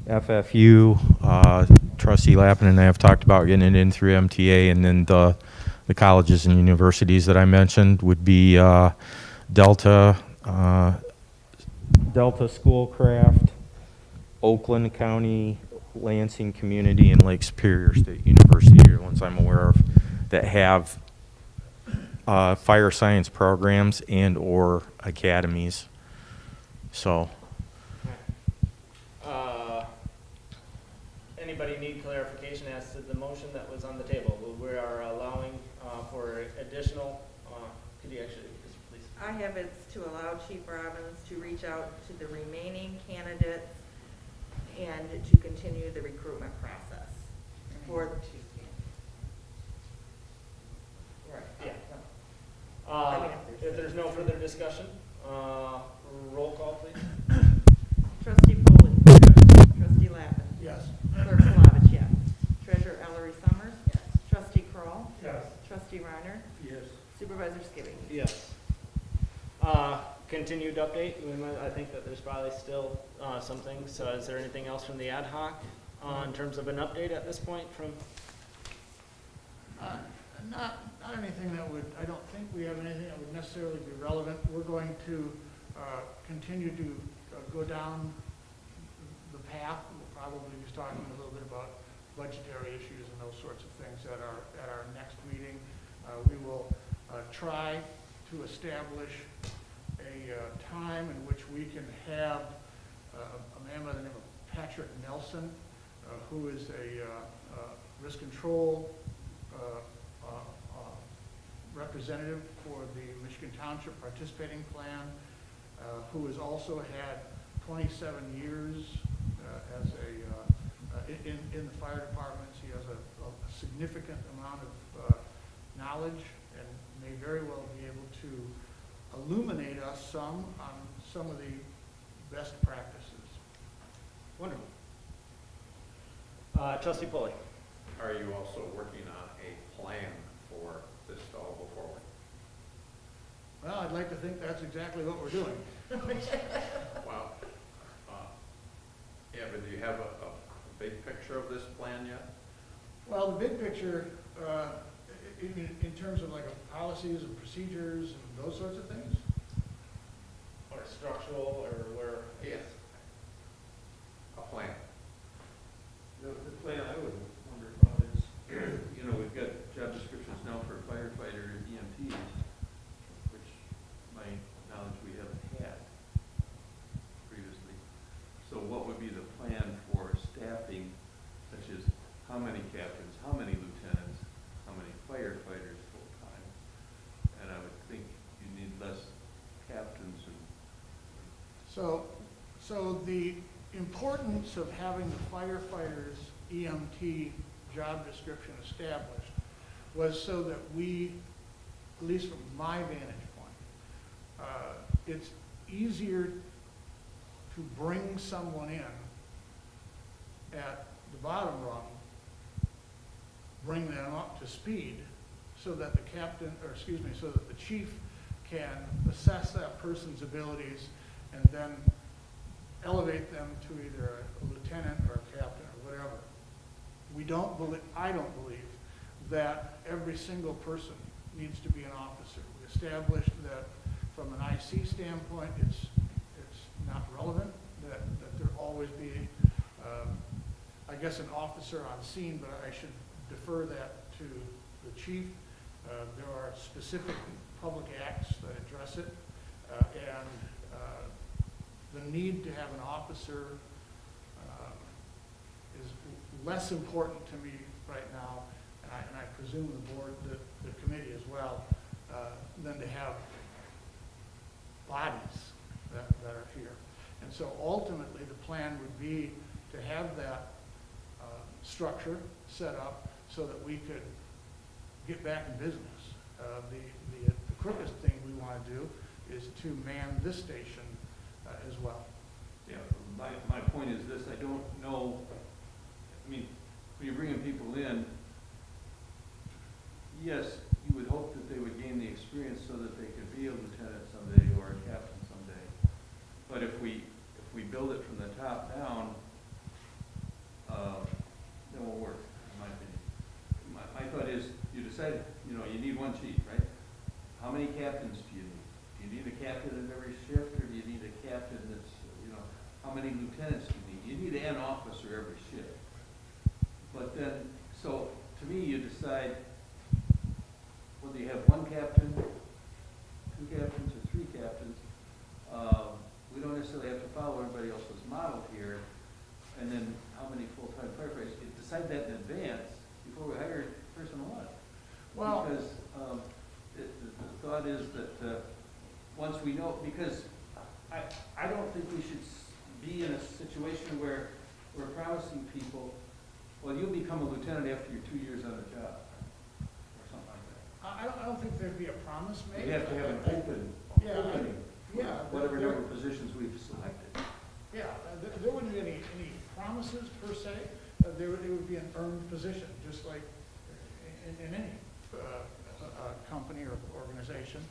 MPFFU, Trustee Lappin and I have talked about getting it in through MTA, and then the colleges and universities that I mentioned would be Delta Schoolcraft, Oakland County, Lansing Community, and Lake Superior State University are the ones I'm aware of that have fire science programs and or academies. So, Anybody need clarification as to the motion that was on the table? We are allowing for additional, could you actually, please? I have it to allow Chief Robbins to reach out to the remaining candidates and to continue the recruitment process for the 2 candidates. Right, yeah. If there's no further discussion, roll call, please. Trustee Polly. Trustee Lappin. Yes. Clerk Palovich, yes. Treasurer Ellery Summers. Yes. Trustee Kroll. Yes. Trustee Reiner. Yes. Supervisor Skibby. Yes. Continued update, I think that there's probably still some things. So is there anything else from the ad hoc in terms of an update at this point from? Not anything that would, I don't think we have anything that would necessarily be relevant. We're going to continue to go down the path. We'll probably be talking a little bit about budgetary issues and those sorts of things at our next meeting. We will try to establish a time in which we can have a man by the name of Patrick Nelson, who is a risk control representative for the Michigan Township Participating Plan, who has also had 27 years as in the fire departments. He has a significant amount of knowledge and may very well be able to illuminate us some on some of the best practices. Wonderful. Trustee Polly. Are you also working on a plan for this to all go forward? Well, I'd like to think that's exactly what we're doing. Well, yeah, but do you have a big picture of this plan yet? Well, the big picture, in terms of like policies and procedures and those sorts of things. Or structural, or where? Yes. A plan. The plan I would wonder about is, you know, we've got job descriptions now for firefighter and EMTs, which my knowledge we haven't had previously. So what would be the plan for staffing, such as how many captains, how many lieutenants, how many firefighters full-time? And I would think you need less captains So the importance of having the firefighters EMT job description established was so that we, at least from my vantage point, it's easier to bring someone in at the bottom rung, bring them up to speed so that the captain, or excuse me, so that the chief can assess that person's abilities and then elevate them to either a lieutenant or a captain or whatever. I don't believe that every single person needs to be an officer. We established that from an IC standpoint, it's not relevant, that there always be, I guess, an officer on scene, but I should defer that to the chief. There are specific public acts that address it, and the need to have an officer is less important to me right now, and I presume the board, the committee as well, than to have bodies that are here. And so ultimately, the plan would be to have that structure set up so that we could get back in business. The quickest thing we want to do is to man this station as well. Yeah, my point is this, I don't know, I mean, when you're bringing people in, yes, you would hope that they would gain the experience so that they could be a lieutenant someday or a captain someday. But if we build it from the top down, it won't work, in my opinion. My thought is, you decide, you need one chief, right? How many captains do you need? Do you need a captain in every shift, or do you need a captain that's, how many lieutenants do you need? You need an officer every shift. But then, so, to me, you decide whether you have one captain, two captains, or three captains. We don't necessarily have to follow everybody else's model here. And then how many full-time firefighters? You decide that in advance before we hire person one. Well, because the thought is that once we know, because I don't think we should be in a situation where we're promising people, well, you'll become a lieutenant after you're 2 years on the job, or something like that. I don't think there'd be a promise made. We have to have an opening Yeah, whatever number of positions we've selected. Yeah, there wouldn't be any promises per se. There would be an earned position, just like in any company or organization.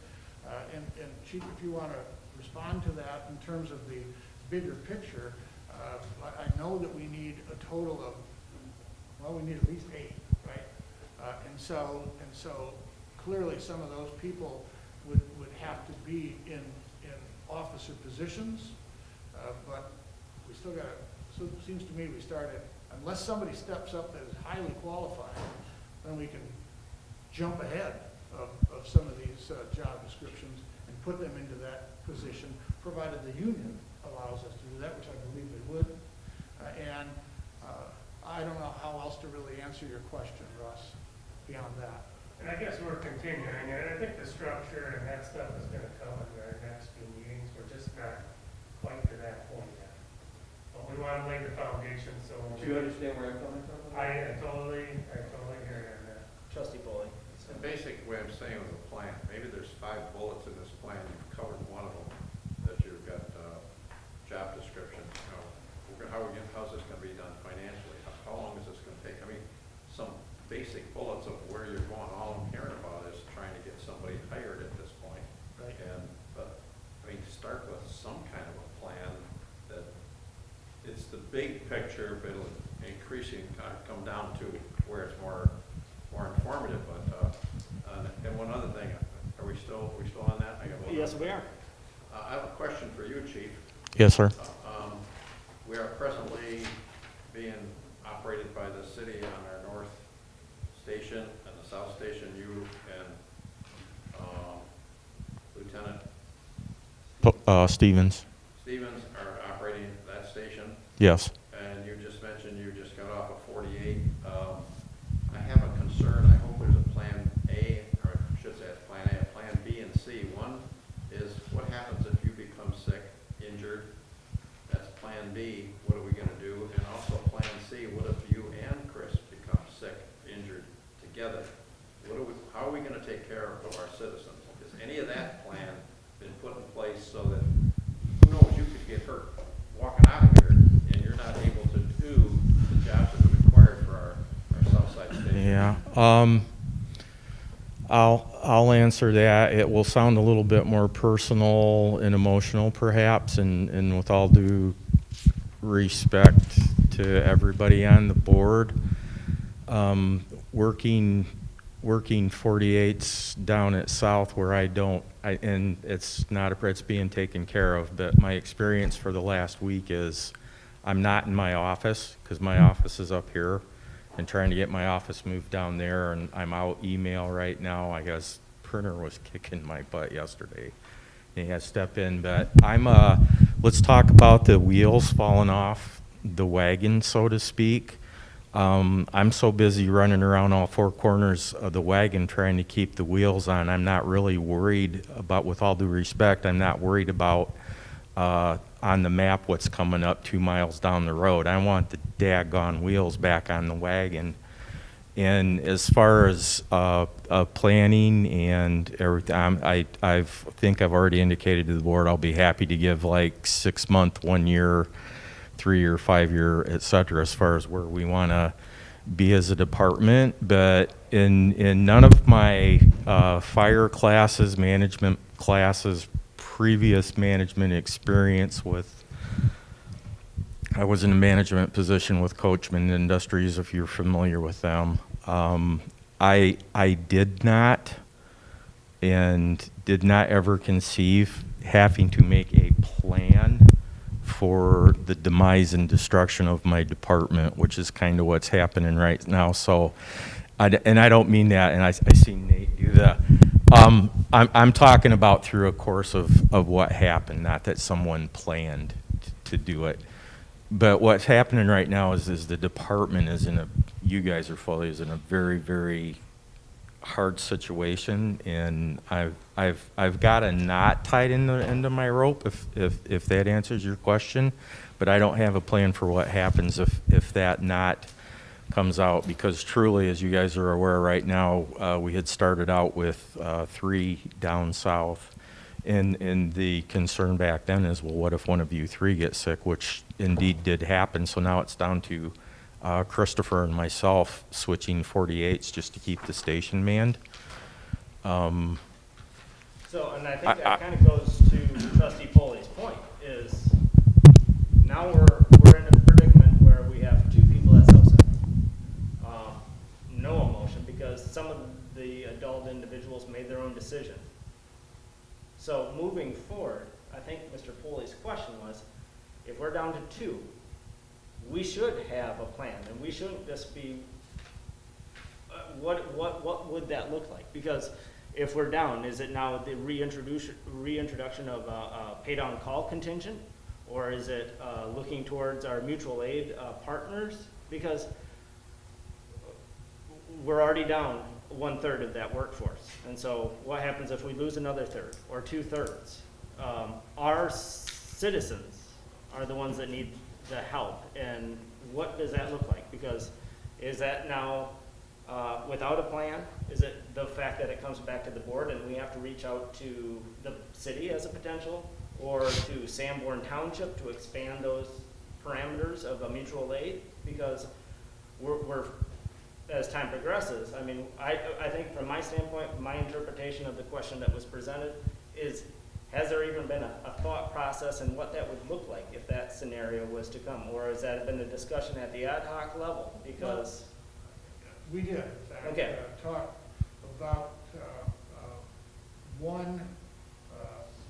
And Chief, if you want to respond to that in terms of the bigger picture, I know that we need a total of, well, we need at least 8, right? And so clearly some of those people would have to be in officer positions, but we still got to, so it seems to me we started, unless somebody steps up that is highly qualified, then we can jump ahead of some of these job descriptions and put them into that position, provided the union allows us to do that, which I believe they would. And I don't know how else to really answer your question, Russ, beyond that. And I guess we're continuing, and I think the structure and that stuff is gonna come in our next few meetings. We're just not quite to that point yet. But we wanna lay the foundation, so. Do you understand where I'm coming from? I totally hear you on that. Trustee Foley. The basic way I'm saying with the plan, maybe there's 5 bullets in this plan, you've covered one of them, that you've got job description, how's this gonna be done financially? How long is this gonna take? I mean, some basic bullets of where you're going. All I'm hearing about is trying to get somebody hired at this point. Right. But I mean, start with some kind of a plan that it's the big picture, but it'll increasing, come down to where it's more informative. But and one other thing, are we still on that? I got one Yes, other we thing. are. I have a question for you, Chief. Yes, sir. We are presently being operated by the city on our north station and the south station. You and Lieutenant Stevens. Stevens are operating that station, Yes. and you just mentioned you just got off of 48. I have a concern. I hope there's a plan A, or I should say it's plan A, a plan B, and C. One is what happens if you become sick, injured, Plan B, what are we gonna do? And also Plan C, what if you and Chris become sick, injured together? How are we gonna take care of our citizens? Has any of that plan been put in place so that, who knows, you could get hurt walking out of here and you're not able to do the jobs that are required for our south side station? Yeah, I'll answer that. It will sound a little bit more personal and emotional perhaps, and with all due respect to everybody on the board, working 48s down at South where and it's being taken care of, but my experience for the last week is I'm not in my office because my office is up here, and trying to get my office moved down there, and I'm out email right now. I guess printer was kicking my butt yesterday. He had to step in, but let's talk about the wheels falling off the wagon, so to speak. I'm so busy running around all four corners of the wagon trying to keep the wheels on. I'm not really worried about, with all due respect, I'm not worried about on the map what's coming up 2 miles down the road. I want the daggone wheels back on the wagon. And as far as planning and everything, I think I've already indicated to the board I'll be happy to give like 6 month, 1 year, 3 year, 5 year, et cetera, as far as where we want to be as a department. But in none of my fire classes, management classes, previous management experience with, I was in a management position with Coachman Industries, if you're familiar with them. I did not ever conceive having to make a plan for the demise and destruction of my department, which is kind of what's happening right now. So, and I don't mean that, and I see Nate do that. I'm talking about through a course of what happened, not that someone planned to do it. But what's happening right now is the department is you guys are fully is in a very, very hard situation, and I've got a knot tied in the end of my rope, if that answers your question. But I don't have a plan for what happens if that knot comes out, because truly, as you guys are aware right now, we had started out with 3 down south. And the concern back then is, well, what if one of you 3 gets sick, which indeed did happen. So now it's down to Christopher and myself switching 48s just to keep the station manned. So, and I think that kind of goes to Trustee Foley's point, is now we're in a predicament where we have 2 people that's upset. No emotion, because some of the adult individuals made their own decision. So moving forward, I think Mr. Foley's question was, if we're down to 2, we should have a plan, and we shouldn't just be, what would that look like? Because if we're down, is it now the reintroduction of a pay-down call contingent? Or is it looking towards our mutual aid partners? Because we're already down 1/3 of that workforce. And so what happens if we lose another 1/3 or 2/3? Our citizens are the ones that need the help. And what does that look like? Because is that now without a plan? Is it the fact that it comes back to the board and we have to reach out to the city as a potential, or to Sanborn Township to expand those parameters of a mutual aid? Because we're as time progresses, I mean, I think from my standpoint, my interpretation of the question that was presented is, has there even been a thought process in what that would look like if that scenario was to come? Or has that been a discussion at the ad hoc level? Because We did, in fact, Okay. talk about one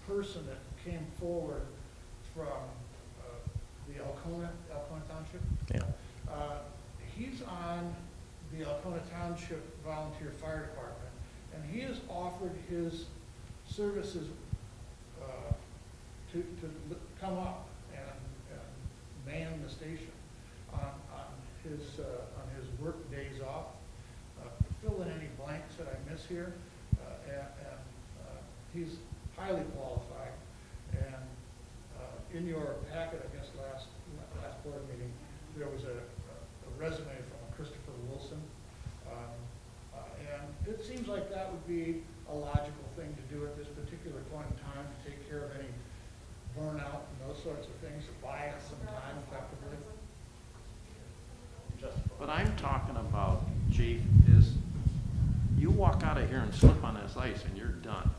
person that came forward from the Alcona Township. Yeah. He's on the Alcona Township Volunteer Fire Department, and he has offered his services to come up and man the station on his work days off. Fill in any blanks that I miss here, and he's highly qualified. And in your packet, I guess board meeting, there was a resume from Christopher Wilson. And it seems like that would be a logical thing to do at this particular point in time, to take care of any burnout and those sorts of things, to buy us some time effectively. What I'm talking about, Chief, is you walk out of here and slip on this ice and you're done.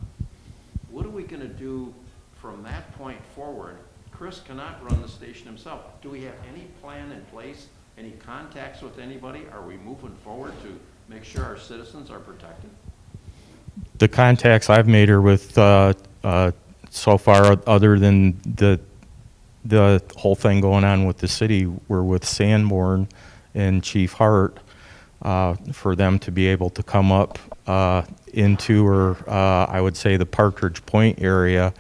What are we gonna do from that point forward? Chris cannot run the station himself. Do we have any plan in place, any contacts with anybody? Are we moving forward to make sure our citizens are protected? The contacts I've made are with, so far, other than the whole thing going on with the city, were with Sanborn and Chief Hart, for them to be able to come up into, or I would say, the Partridge Point area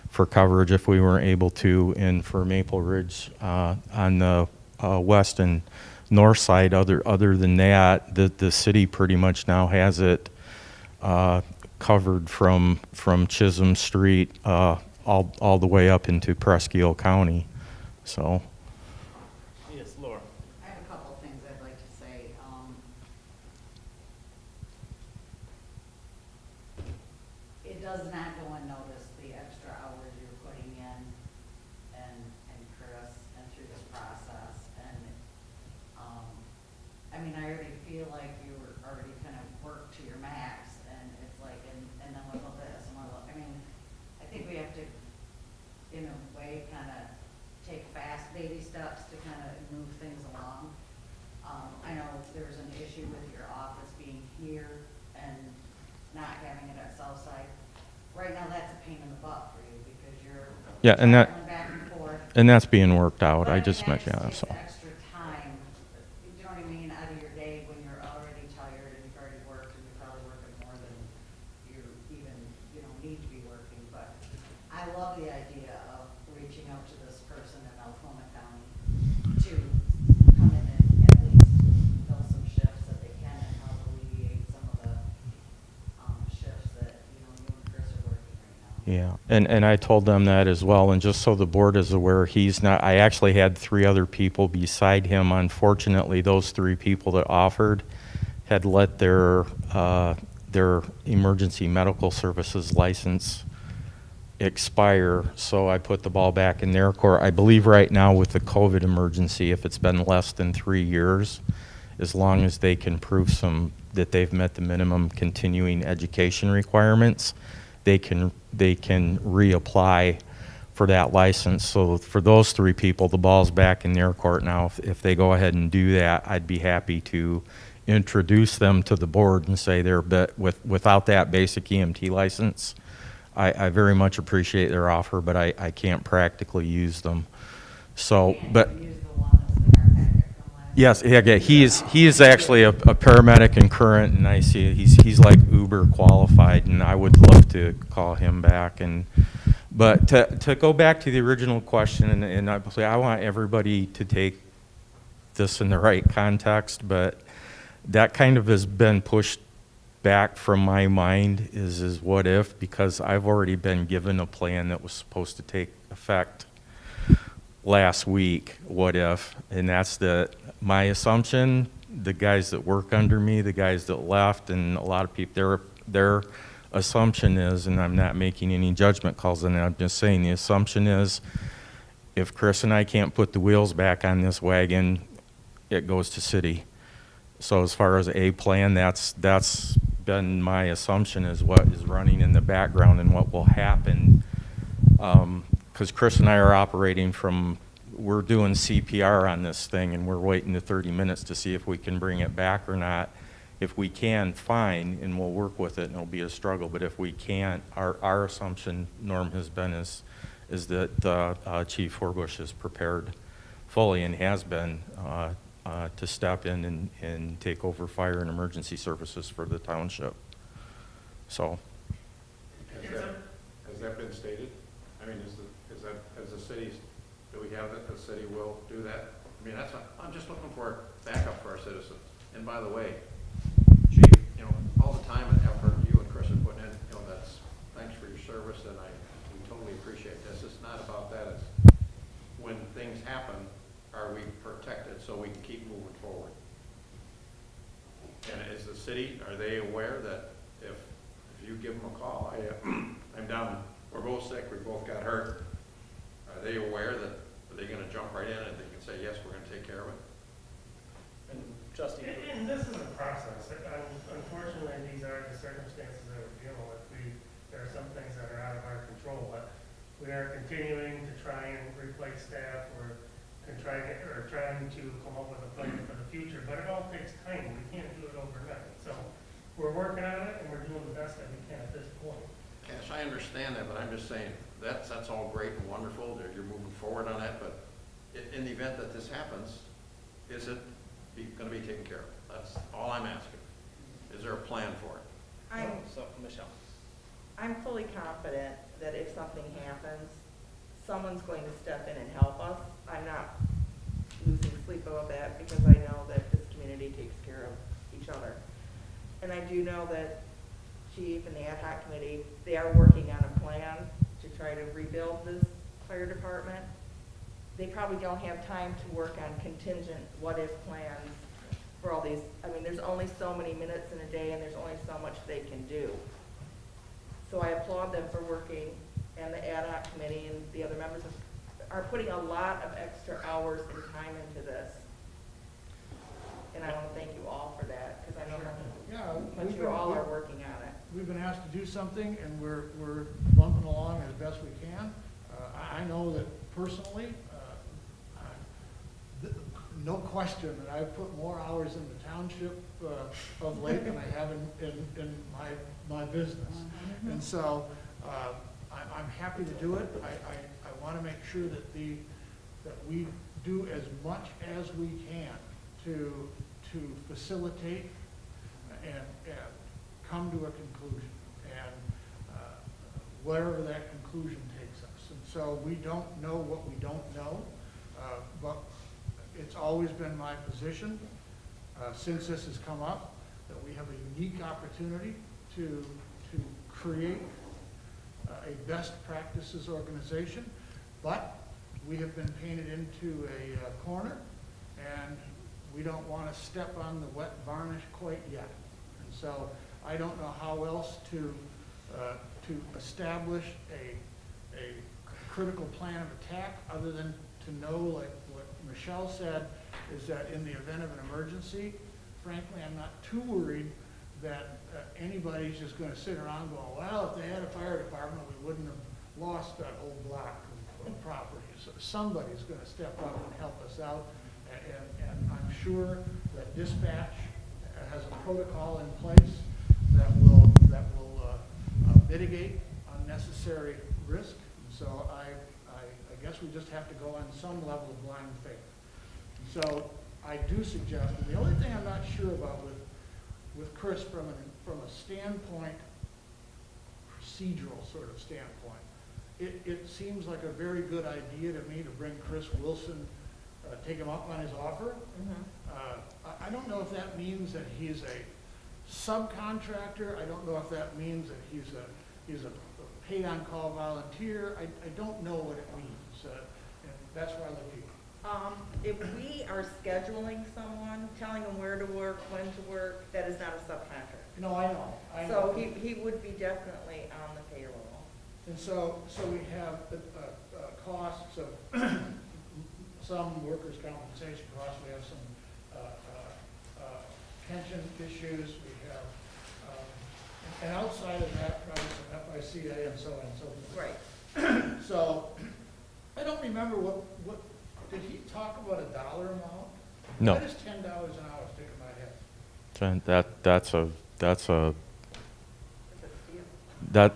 for coverage if we weren't able to, and for Maple Ridge on the west and north side. Other than that, the city pretty much now has it covered from Chisholm Street all the way up into Presque County. So. Yes, Laura. I have a couple of things I'd like to say. It does not go unnoticed, the extra hours you're putting in, and Chris, and through this process. And, I mean, I already feel like you were already kind of worked to your max, and it's like, and then what about this, and what about, I mean, I think we have to, in a way, kind of take fast baby steps to kind of move things along. I know there's an issue with your office being here and not having it at Southside. Right now, that's a pain in the butt for you because you're Yeah, and that, traveling back and forth. and that's being worked out. But I just that mentioned that, takes so. extra time, you know what I mean, out of your day when you're already tired and you've already worked and you're probably working more than you even, need to be working. But I love the idea of reaching out to this person in Alcona County to come in and at least fill some shifts that they can and help alleviate some of the shifts that, you and Chris are working right now. Yeah, and I told them that as well, and just so the board is aware, he's not, I actually had 3 other people beside him. Unfortunately, those 3 people that offered had let their emergency medical services license expire, so I put the ball back in their court. I believe right now with the COVID emergency, if it's been less than 3 years, as long as they can prove that they've met the minimum continuing education requirements, they can reapply for that license. So for those 3 people, the ball's back in their court now. If they go ahead and do that, I'd be happy to introduce them to the board and say without that basic EMT license, I very much appreciate their offer, but I can't practically use them. So, but. Use the one that's in our packet from last. Yes, yeah, he is actually a paramedic and current, and I see he's like uber qualified, and I would love to call him back. But to go back to the original question, and obviously I want everybody to take this in the right context, but that kind of has been pushed back from my mind is what if, because I've already been given a plan that was supposed to take effect last week, what if, and that's my assumption, the guys that work under me, the guys that left, and a lot of people, their assumption is, and I'm not making any judgment calls on it, I'm just saying the assumption is if Chris and I can't put the wheels back on this wagon, it goes to city. So as far as a plan, that's been my assumption is what is running in the background and what will happen. Because Chris and I are operating we're doing CPR on this thing, and we're waiting the 30 minutes to see if we can bring it back or not. If we can, fine, and we'll work with it, and it'll be a struggle. But if we can't, our assumption, Norm, has been is that Chief Forbush is prepared fully and has been to step in and take over fire and emergency services for the township. So. Has that been stated? I mean, has the city, do we have that the city will do that? I mean, I'm just looking for backup for our citizens. And by the way, Chief, all the time and effort you and Chris are putting in, thanks for your service, and we totally appreciate this. It's not about that. It's when things happen, are we protected so we can keep moving forward? And is the city, are they aware that if you give them a call, I'm down, we're both sick, we both got hurt, are they aware that, are they gonna jump right in and they can say, yes, we're gonna take care of it? And Trustee, And this is a process. Unfortunately, these are the circumstances that we're dealing with. There are some things that are out of our control, but we are continuing to try and replace staff. We're trying to come up with a plan for the future, but it all takes time. We can't do it overnight. So we're working on it, and we're doing the best that we can at this point. Yes, I understand that, but I'm just saying, that's all great and wonderful, that you're moving forward on that, but in the event that this happens, is it gonna be taken care of? That's all I'm asking. Is there a plan for it? so Michelle. I'm fully confident that if something happens, someone's going to step in and help us. I'm not losing sleep about that because I know that this community takes care of each other. And I do know that Chief and the ad hoc committee, they are working on a plan to try to rebuild this fire department. They probably don't have time to work on contingent what-if plans for all these. I mean, there's only so many minutes in a day and there's only so much they can do. So I applaud them for working, and the ad hoc committee and the other members are putting a lot of extra hours and time into this. And I want to thank you all for that, because I know how much you all are working on it. We've been asked to do something, and we're bumping along as best we can. I know that personally, no question that I've put more hours in the township of late than I have in my business. And so I'm happy to do it. I want to make sure that we do as much as we can to facilitate and come to a conclusion, and wherever that conclusion takes us. And so we don't know what we don't know, but it's always been my position, since this has come up, that we have a unique opportunity to create a best practices organization, but we have been painted into a corner, and we don't want to step on the wet varnish quite yet. And so I don't know how else to establish a critical plan of attack other than to know, like what Michelle said, is that in the event of an emergency, frankly, I'm not too worried that anybody's just going to sit around going, well, if they had a fire department, we wouldn't have lost that whole block of property. So somebody's going to step up and help us out, and I'm sure that dispatch has a protocol in place that will mitigate unnecessary risk. And so I guess we just have to go on some level of blind faith. And so I do suggest, and the only thing I'm not sure about with Chris from a standpoint, procedural sort of standpoint, it seems like a very good idea to me to bring Chris Wilson, take him up on his offer. I don't know if that means that he's a subcontractor. I don't know if that means that he's a paid-on-call volunteer. I don't know what it means, and that's why I look at you. If we are scheduling someone, telling them where to work, when to work, that is not a subcontractor. No, I know. So he would be definitely on the payroll. And so we have costs of some workers' compensation costs. We have some pension issues. We have, and outside of that, probably some FICA and so on and so forth. Right. So I don't remember what did he talk about a dollar amount? No. That is $10 an hour sticking in my head.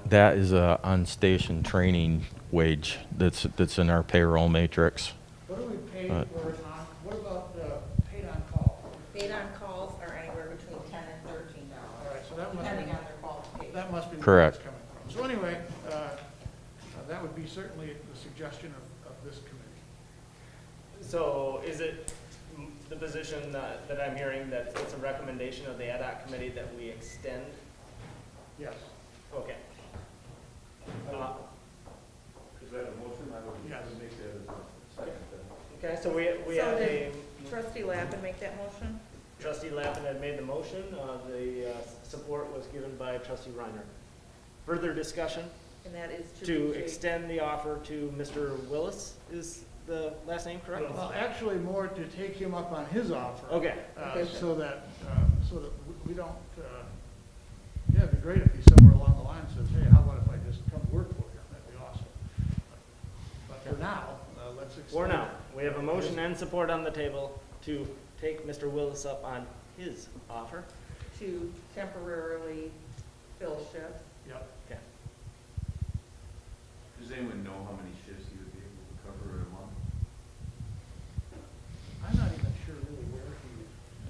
That is a on-station training wage that's in our payroll matrix. What do we pay for it on, what about paid on call? Paid on calls are anywhere between $10 and $13, All right, so that must depending be, on their qualifications. that must be where Correct. that's coming from. So anyway, that would be certainly the suggestion of this committee. So is it the position that I'm hearing that it's a recommendation of the ad hoc committee that we extend? Yes. Okay. Is that a motion? I would Yes. make that as a second then. Okay, so we So have did a, Trustee Lappin make that motion? trustee Lappin had made the motion, the support was given by trustee Reiner. Further discussion And that is to be extend the offer to Mr. Willis, is the last name correct? Well, actually more to take him up on his offer. Okay, So that we don't, yeah, it'd be great if he somewhere along the line says, hey, how about if I just come work for you? That'd be awesome. But for now, let's extend. for now, we have a motion and support on the table to take Mr. Willis up on his offer. to temporarily fill shifts. Yep. Okay. Does anyone know how many shifts you would be able to cover in a month? I'm not even sure really where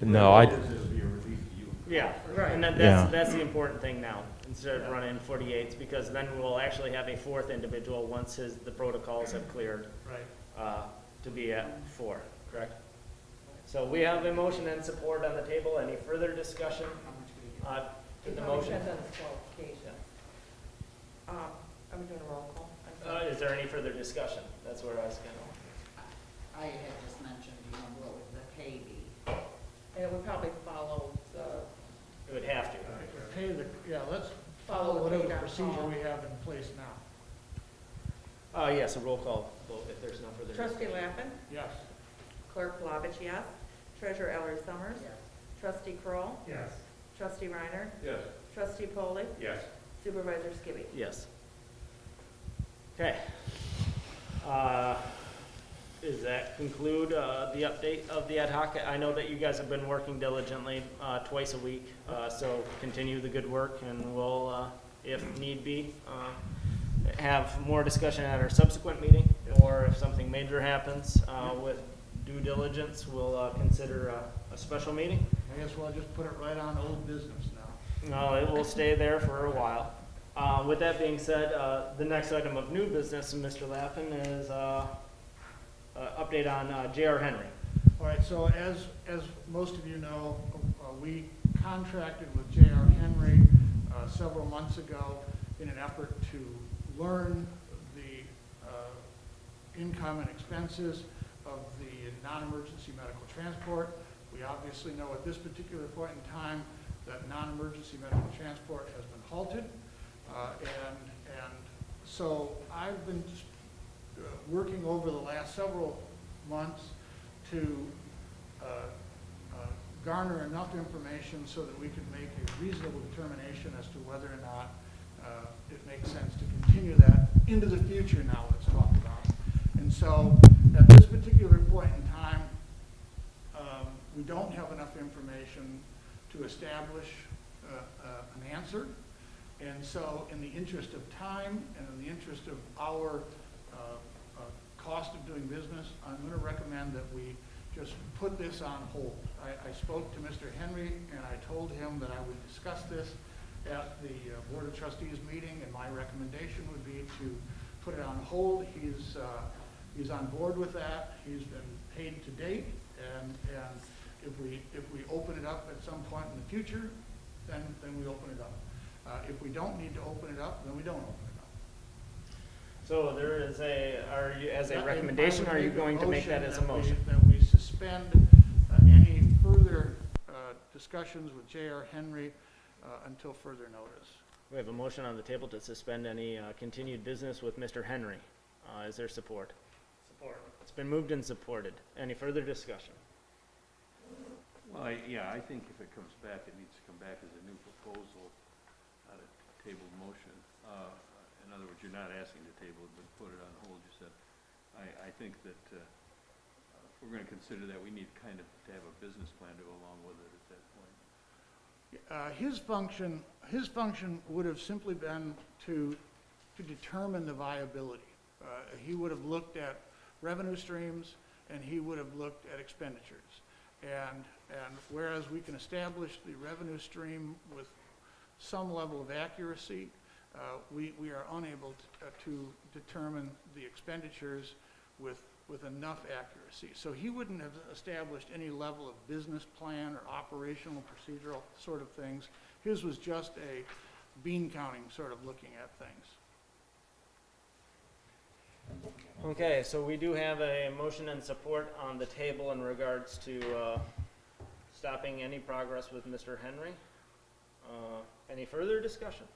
he. No, I, This will be a relief to you. Yeah, Right. and Yeah. that's the important thing now, instead of Yeah. running 48s, because then we'll actually have a fourth individual once the protocols have cleared, Right. to be at 4, correct? So we have a motion and support on the table. Any further discussion, to the It all motion? depends on his qualifications. Are we doing a roll call? I'm sorry. Is there any further discussion? That's where I was gonna. I had just mentioned, you know, what would the pay be? And it would probably follow the, It would have to. Pay the, yeah, let's Follow follow the whatever paid on procedure call. we have in place now. Yes, a roll call vote if there's no further. Trustee Lappin, Yes. Clerk Plavich, yes. Treasurer Ellery Summers. Yes. Trustee Kroll, Yes. Trustee Reiner. Yes. Trustee Polly. Yes. Supervisor Skibby. Yes. Okay. Does that conclude the update of the ad hoc? I know that you guys have been working diligently twice a week, so continue the good work, and we'll, if need be, have more discussion at our subsequent meeting, or if something major happens with due diligence, we'll consider a special meeting. I guess we'll just put it right on old business now. No, it will stay there for a while. With that being said, the next item of new business, Mr. Lappin, is update on J.R. Henry. All right, so as most of you know, we contracted with J.R. Henry several months ago in an effort to learn the income and expenses of the non-emergency medical transport. We obviously know at this particular point in time that non-emergency medical transport has been halted. And so I've been working over the last several months to garner enough information so that we can make a reasonable determination as to whether or not it makes sense to continue that into the future now, let's talk about. And so at this particular point in time, we don't have enough information to establish an answer. And so in the interest of time and in the interest of our cost of doing business, I'm going to recommend that we just put this on hold. I spoke to Mr. Henry and I told him that I would discuss this at the Board of Trustees meeting, and my recommendation would be to put it on hold. He's on board with that. He's been paid to date, and if we open it up at some point in the future, then we open it up. If we don't need to open it up, then we don't open it up. So there is as a I recommendation, would are you make a going to make that as a motion? That we suspend any further discussions with J.R. Henry until further notice. We have a motion on the table to suspend any continued business with Mr. Henry. Is there support? Support. It's been moved and supported. Any further discussion? Well, I think if it comes back, it needs to come back as a new proposal, not a tabled motion. In other words, you're not asking to table it, but put it on hold, you said. I think that if we're gonna consider that, we need kind of to have a business plan to go along with it at that point. His function would have simply been to determine the viability. He would have looked at revenue streams and he would have looked at expenditures. And whereas we can establish the revenue stream with some level of accuracy, we are unable to determine the expenditures with enough accuracy. So he wouldn't have established any level of business plan or operational, procedural sort of things. His was just a bean counting sort of looking at things. Okay, so we do have a motion and support on the table in regards to stopping any progress with Mr. Henry. Any further discussion?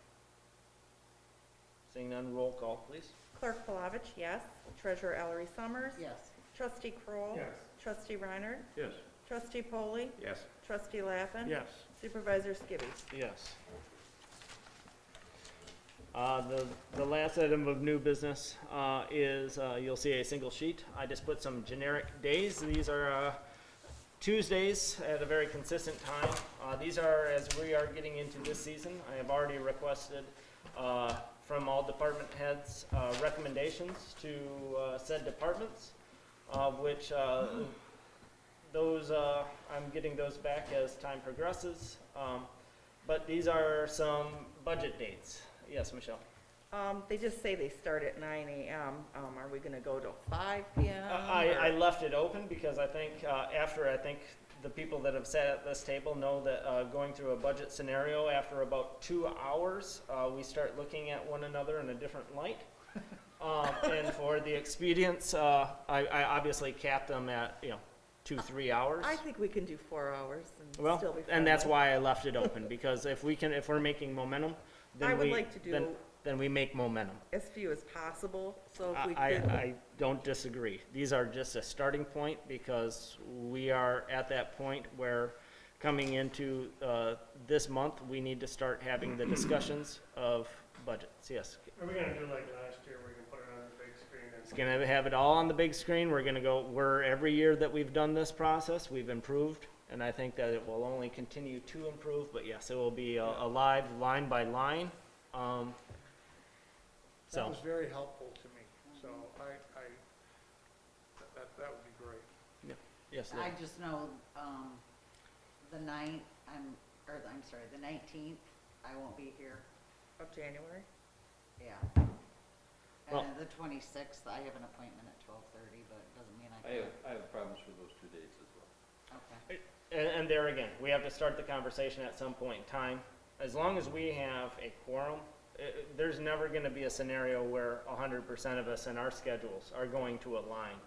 Seeing none, roll call, please. Clerk Palovich, yes. Treasurer Ellery Summers. Yes. Trustee Kroll, Yes. Trustee Reiner. Yes. Trustee Polly. Yes. Trustee Lappin. Yes. Supervisor Skibby. Yes. The last item of new business is, you'll see a single sheet. I just put some generic days. These are Tuesdays at a very consistent time. These are, as we are getting into this season, I have already requested from all department heads recommendations to said departments, which those, I'm getting those back as time progresses. But these are some budget dates. Yes, Michelle? They just say they start at 9 a.m. Are we gonna go to 5 p.m.? I left it open because I think after the people that have sat at this table know that going through a budget scenario, after about 2 hours, we start looking at one another in a different light. And for the expedience, I obviously capped them at 2-3 hours. I think we can do 4 hours and Well, still be fine. and that's why I left it open, because if we're making momentum, then I would like to do then we make momentum. as few as possible, so if we could. I don't disagree. These are just a starting point, because we are at that point where coming into this month, we need to start having the discussions of budgets. Yes. Are we gonna do like last year, where you can put it on the big screen and? It's gonna have it all on the big screen. Every year that we've done this process, we've improved, and I think that it will only continue to improve, but yes, it will be a live, line by line. That So, was very helpful to me, so that would be great. yes, I Lynn. just know, the 19th, I won't be here, Of January? yeah. Well- And the 26th, I have an appointment at 12:30, but it doesn't mean I can. I have problems with those 2 days as well. Okay. And there again, we have to start the conversation at some point in time. As long as we have a quorum, there's never gonna be a scenario where 100% of us in our schedules are going to align.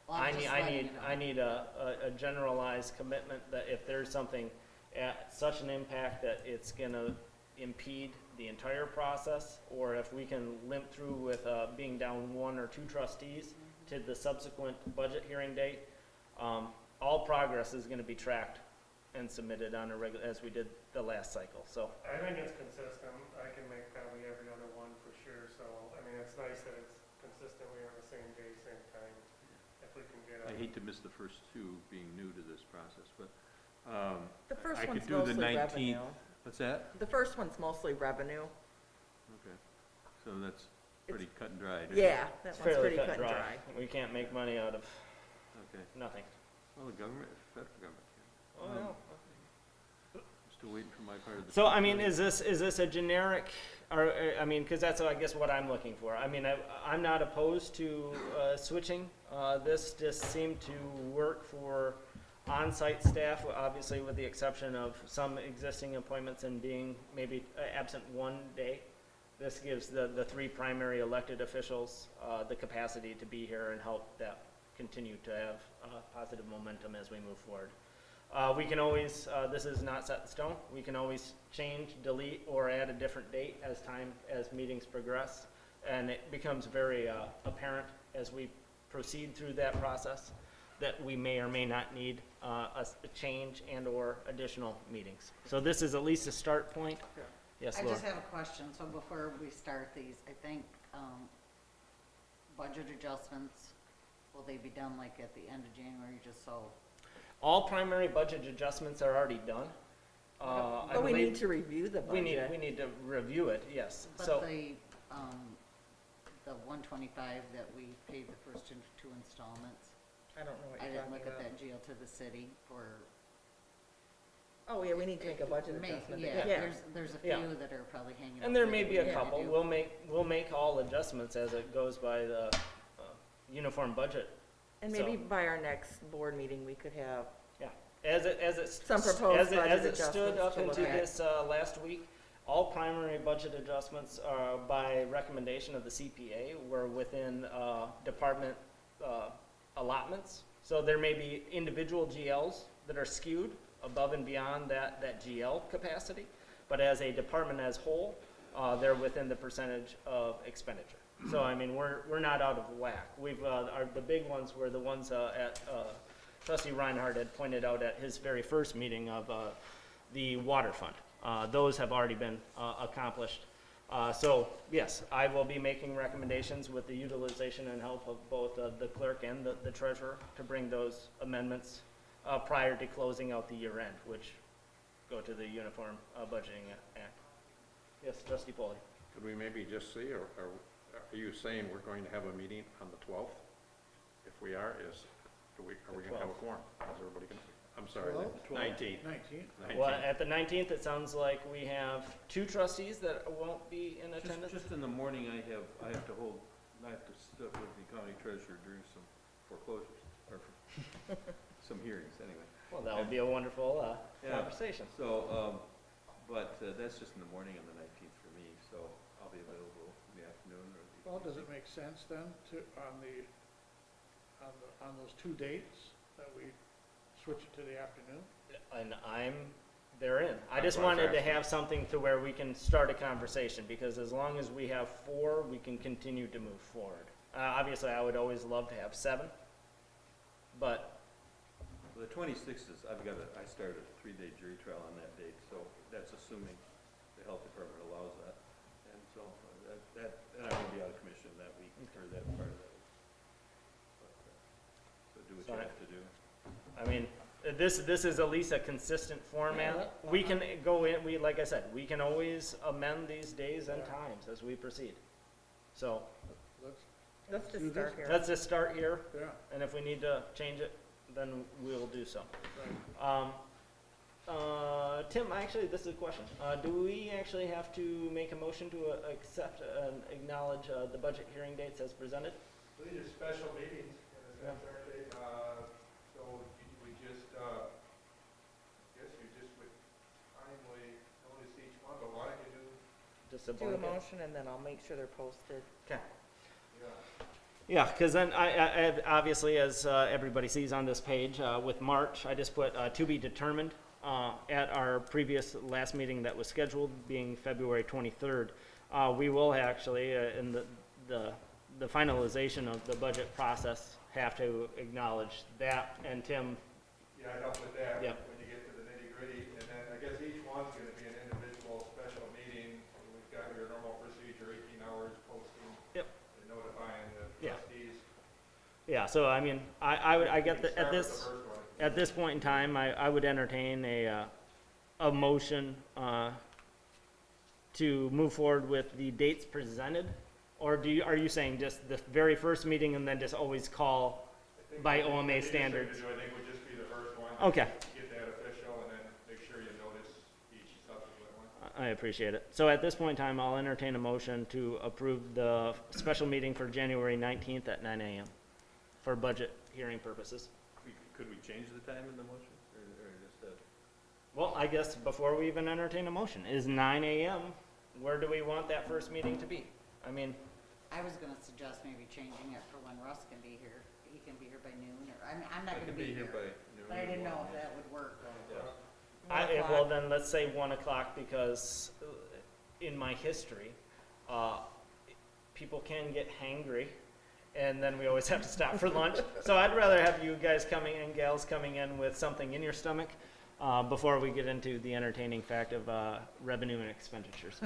Well, I'm just letting you know. I need a generalized commitment that if there's something at such an impact that it's gonna impede the entire process, or if we can limp through with being down 1 or 2 trustees to the subsequent budget hearing date, all progress is gonna be tracked and submitted on a regular, as we did the last cycle, so. I think it's consistent. I can make probably every other one for sure, so, I mean, it's nice that it's consistently on the same day, same time, if we can get I a. hate to miss the first 2 being new to this process, but, The first I could one's do the mostly 19th. revenue. What's that? The first one's mostly revenue. Okay, so that's pretty cut and dried. isn't it? Yeah, that It's one's fairly pretty cut cut and and dry. dry. We can't make money out of Okay, nothing. well, the government, federal government can. Oh, Still waiting for my part of the. So, I mean, is this a generic, or, I mean, because that's, I guess, what I'm looking for. I mean, I'm not opposed to switching. This just seemed to work for on-site staff, obviously with the exception of some existing appointments and being maybe absent 1 day. This gives the 3 primary elected officials the capacity to be here and help that continue to have positive momentum as we move forward. We can always, this is not set in stone, we can always change, delete, or add a different date as meetings progress, and it becomes very apparent as we proceed through that process that we may or may not need a change and/or additional meetings. So this is at least a start point. Yes, I Laura? just have a question, so before we start these, I think, budget adjustments, will they be done like at the end of January, just so? All primary budget adjustments are already done. I But we believe need to review the we budget. need to review it, yes. But So, the 125 that we paid the first 2 installments, I don't know what I you're didn't talking look at about. that jail to the city for. Oh, yeah, we need to make a budget Make- adjustment. Yeah, there's a Yeah. few that are probably hanging. and out there that may we be a need to couple. do. We'll make all adjustments as it goes by the uniform budget. And maybe So- by our next board meeting, we could have, As it Some proposed as budget it stood adjustments up to look into at. this last week, all primary budget adjustments are by recommendation of the CPA were within department allotments. So there may be individual GLs that are skewed above and beyond that GL capacity, but as a department as whole, they're within the percentage of expenditure. So I mean, we're not out of whack. The big ones were the ones at Trustee Reinhardt had pointed out at his very first meeting of the water fund. Those have already been accomplished. So yes, I will be making recommendations with the utilization and help of both the clerk and the treasurer to bring those amendments prior to closing out the year end, which go to the Uniform Budgeting Act. Yes, Trustee Polly. Could we maybe just see, or are you saying we're going to have a meeting on the 12th? If we are, are we going to have a quorum? Is everybody going to? I'm sorry, the 19th. 19. Well, at the 19th, it sounds like we have 2 trustees that won't be in attendance. Just in the morning, I have to sit with the county treasurer during some foreclosures, or some hearings, anyway. Well, that would be a wonderful Yeah. conversation. So, but that's just in the morning on the 19th for me, so I'll be available in the afternoon or the. Well, does it make sense then to, on those 2 dates, that we switch it to the afternoon? And I'm therein. I just That's what I was wanted to asking. have something to where we can start a conversation, because as long as we have 4, we can continue to move forward. Obviously, I would always love to have 7, but Well, the 26th is, I started a 3-day jury trial on that date, so that's assuming the health department allows that. And so and I'm gonna be out of commission that week, or that part of that week. But, so do what you Fine. have to do. I mean, this is at least a consistent format. We can go in, like I said, we can always amend these days and times as we proceed. So Let's do just this. start here. let's just start here, Yeah, and if we need to change it, then we'll do so. right. Tim, actually, this is a question. Do we actually have to make a motion to accept and acknowledge the budget hearing dates as presented? These are special meetings, and it's aren't they? So we just, guess you just would timely notice each one, but why don't you do, Just a Do a blanket? motion and then I'll make sure they're posted. Okay. yeah. Yeah, because then I obviously, as everybody sees on this page, with March, I just put to be determined at our previous last meeting that was scheduled, being February 23rd. We will actually, in the finalization of the budget process, have to acknowledge that, and Tim, Yeah, I'd help with that Yep. when you get to the nitty gritty, and then I guess each one's gonna be an individual special meeting. We've got your normal procedure, 18 hours posting. Yep. And notifying the Yeah. trustees. yeah, so I mean, I get We can at start with this. the first one. At this point in time, I would entertain a motion to move forward with the dates presented? Or are you saying just the very first meeting and then just always call I think by the OMA easiest thing to standards? do, I think, would just be the first one. Okay, Get that official, and then make sure you notice each subsequent one. I appreciate it. So at this point in time, I'll entertain a motion to approve the special meeting for January 19th at 9 a.m. for budget hearing purposes. Could we change the time in the motion, or just, Well, I guess before we even entertain a motion, is 9 a.m., where do we want that first meeting to be? I mean, I was gonna suggest maybe changing it for when Russ can be here. He can be here by noon, or, I'm not I gonna could be be here here. by noon. But I didn't know if Yeah. that would work. Yeah. well, then let's say 1 o'clock, because in my history, people can get hangry, and then we always have to stop for lunch. So I'd rather have you guys coming in, gals coming in with something in your stomach before we get into the entertaining fact of revenue and expenditures.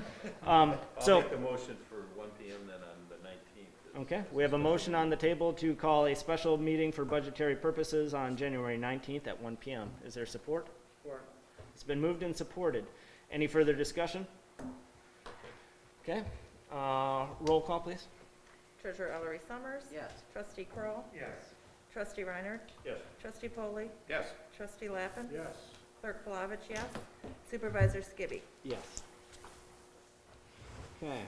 I'll So, make the motion for 1 PM then on the 19th. okay, we have a motion on the table to call a special meeting for budgetary purposes on January 19th at 1 PM. Is there support? Support. It's been moved and supported. Any further discussion? Okay, roll call, please. Treasurer Ellery Summers. Yes. Trustee Kroll, Yes. Trustee Reiner. Yes. Trustee Polly. Yes. Trustee Lappin. Yes. Clerk Palovich, yes. Supervisor Skibby. Yes. Okay.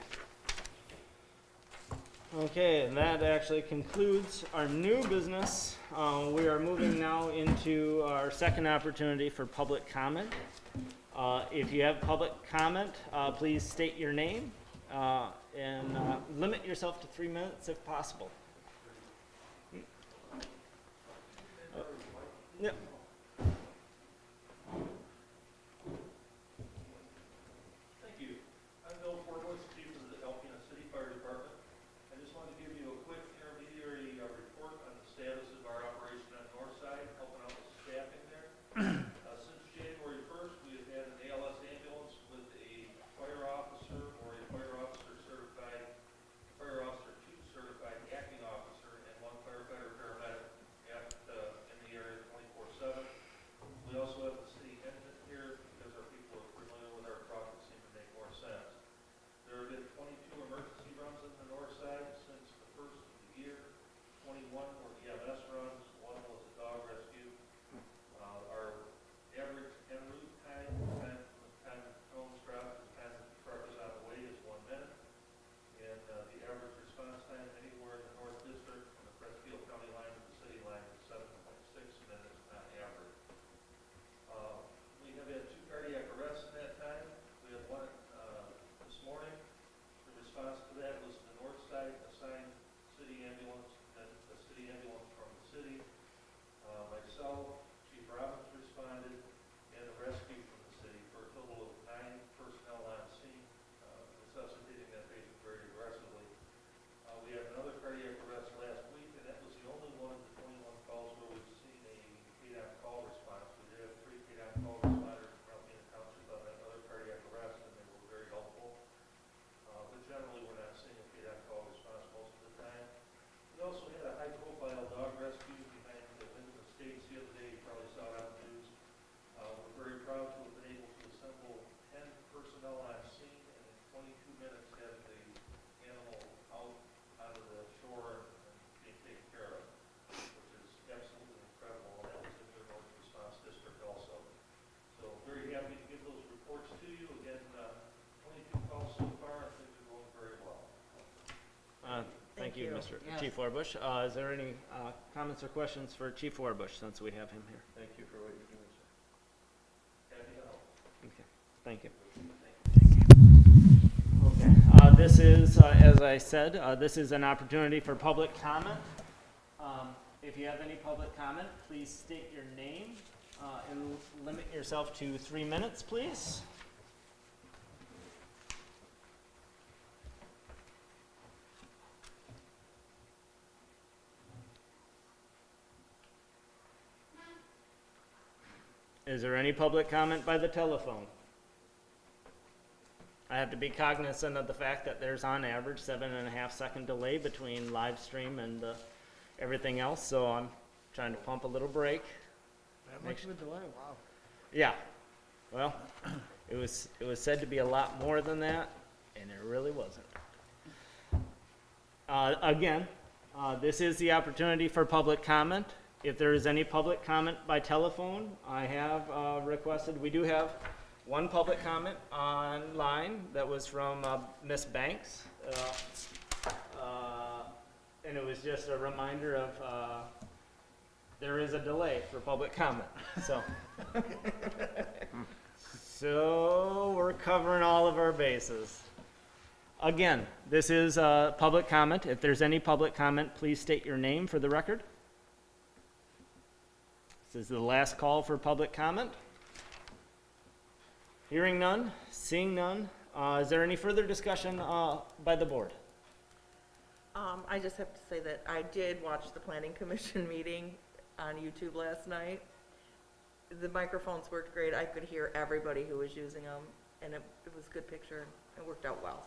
Okay, and that actually concludes our new business. We are moving now into our second opportunity for public comment. If you have public comment, please state your name and limit yourself to 3 minutes if possible. Yep. Thank you. I'm Bill Forward, Chief of the Alpena City Fire Department. I just wanted to give you a quick intermediary report on the status of our operation on North Side, helping out with staffing there. Since January 1st, we have had an ALS ambulance with a fire officer or a fire officer certified, fire officer 2 certified acting officer, and 1 firefighter paramedic in the area 24/7. We also have the city engine here because our people are familiar with our truck and seem to make more sense. There have been 22 emergency runs on the north side since the first of the year. 21 were EMS runs, 1 was a dog rescue. Our average en route time from the time the phones drop to the time the truck is on the way is 1 minute. And the average response time anywhere in the North District from the Pressfield County line to the city line is 7.6 minutes on average. We have had 2 cardiac arrests in that time. We had 1 this morning. The response to that was the north side assigned city ambulance, and a city ambulance from the city. Myself, Chief Robbins responded, and a rescue from the city for a total of 9 personnel on scene, resuscitating that patient very aggressively. We had another cardiac arrest last week, and that was the only one of the 21 calls where we've seen a paid-on-call response. We did have 3 paid-on-call responders from Alpena Township on that other cardiac arrest, and they were very helpful. But generally, we're not seeing a paid-on-call response most of the time. We also had a high-profile dog rescue behind the Windsor Estates the other day. You probably saw it on the news. We're very proud to have been able to assemble 10 personnel on scene and in 22 minutes have the animal out onto the shore and being taken care of, which is absolutely incredible. And that was in your North Response District also. So very happy to give those reports to you. Again, 22 calls so far, and things are going very well. Thank you, Mr. Yes. Chief Warbush. Is there any comments or questions for Chief Warbush since we have him here? Thank you for what you're doing, sir. Happy to help. Okay, thank you. Okay, this is, as I said, this is an opportunity for public comment. If you have any public comment, please state your name and limit yourself to 3 minutes, please. Is there any public comment by the telephone? I have to be cognizant of the fact that there's on average 7.5-second delay between live stream and everything else, so I'm trying to pump a little brake. That much of a delay, wow. Yeah, well, it was said to be a lot more than that, and it really wasn't. Again, this is the opportunity for public comment. If there is any public comment by telephone, I have requested, we do have 1 public comment online that was from Miss Banks. And it was just a reminder of there is a delay for public comment, so. So we're covering all of our bases. Again, this is public comment. If there's any public comment, please state your name for the record. This is the last call for public comment. Hearing none, seeing none, is there any further discussion by the board? I just have to say that I did watch the planning commission meeting on YouTube last night. The microphones worked great. I could hear everybody who was using them, and it was a good picture. It worked out well.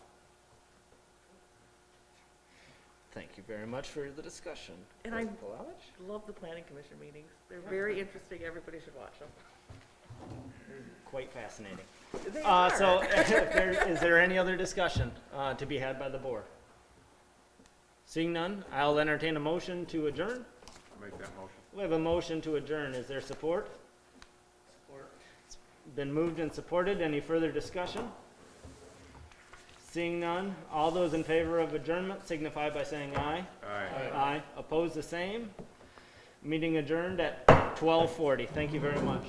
Thank you very much for the discussion. And I President Palovich? love the planning commission meetings. They're very interesting. Everybody should watch them. Quite fascinating. They are. So is there any other discussion to be had by the board? Seeing none, I'll entertain a motion to adjourn. I'll make that motion. We have a motion to adjourn. Is there support? Support. It's been moved and supported. Any further discussion? Seeing none, all those in favor of adjournment signify by saying aye. Aye. Aye. Opposed, the same. Meeting adjourned at 12:40. Thank you very much.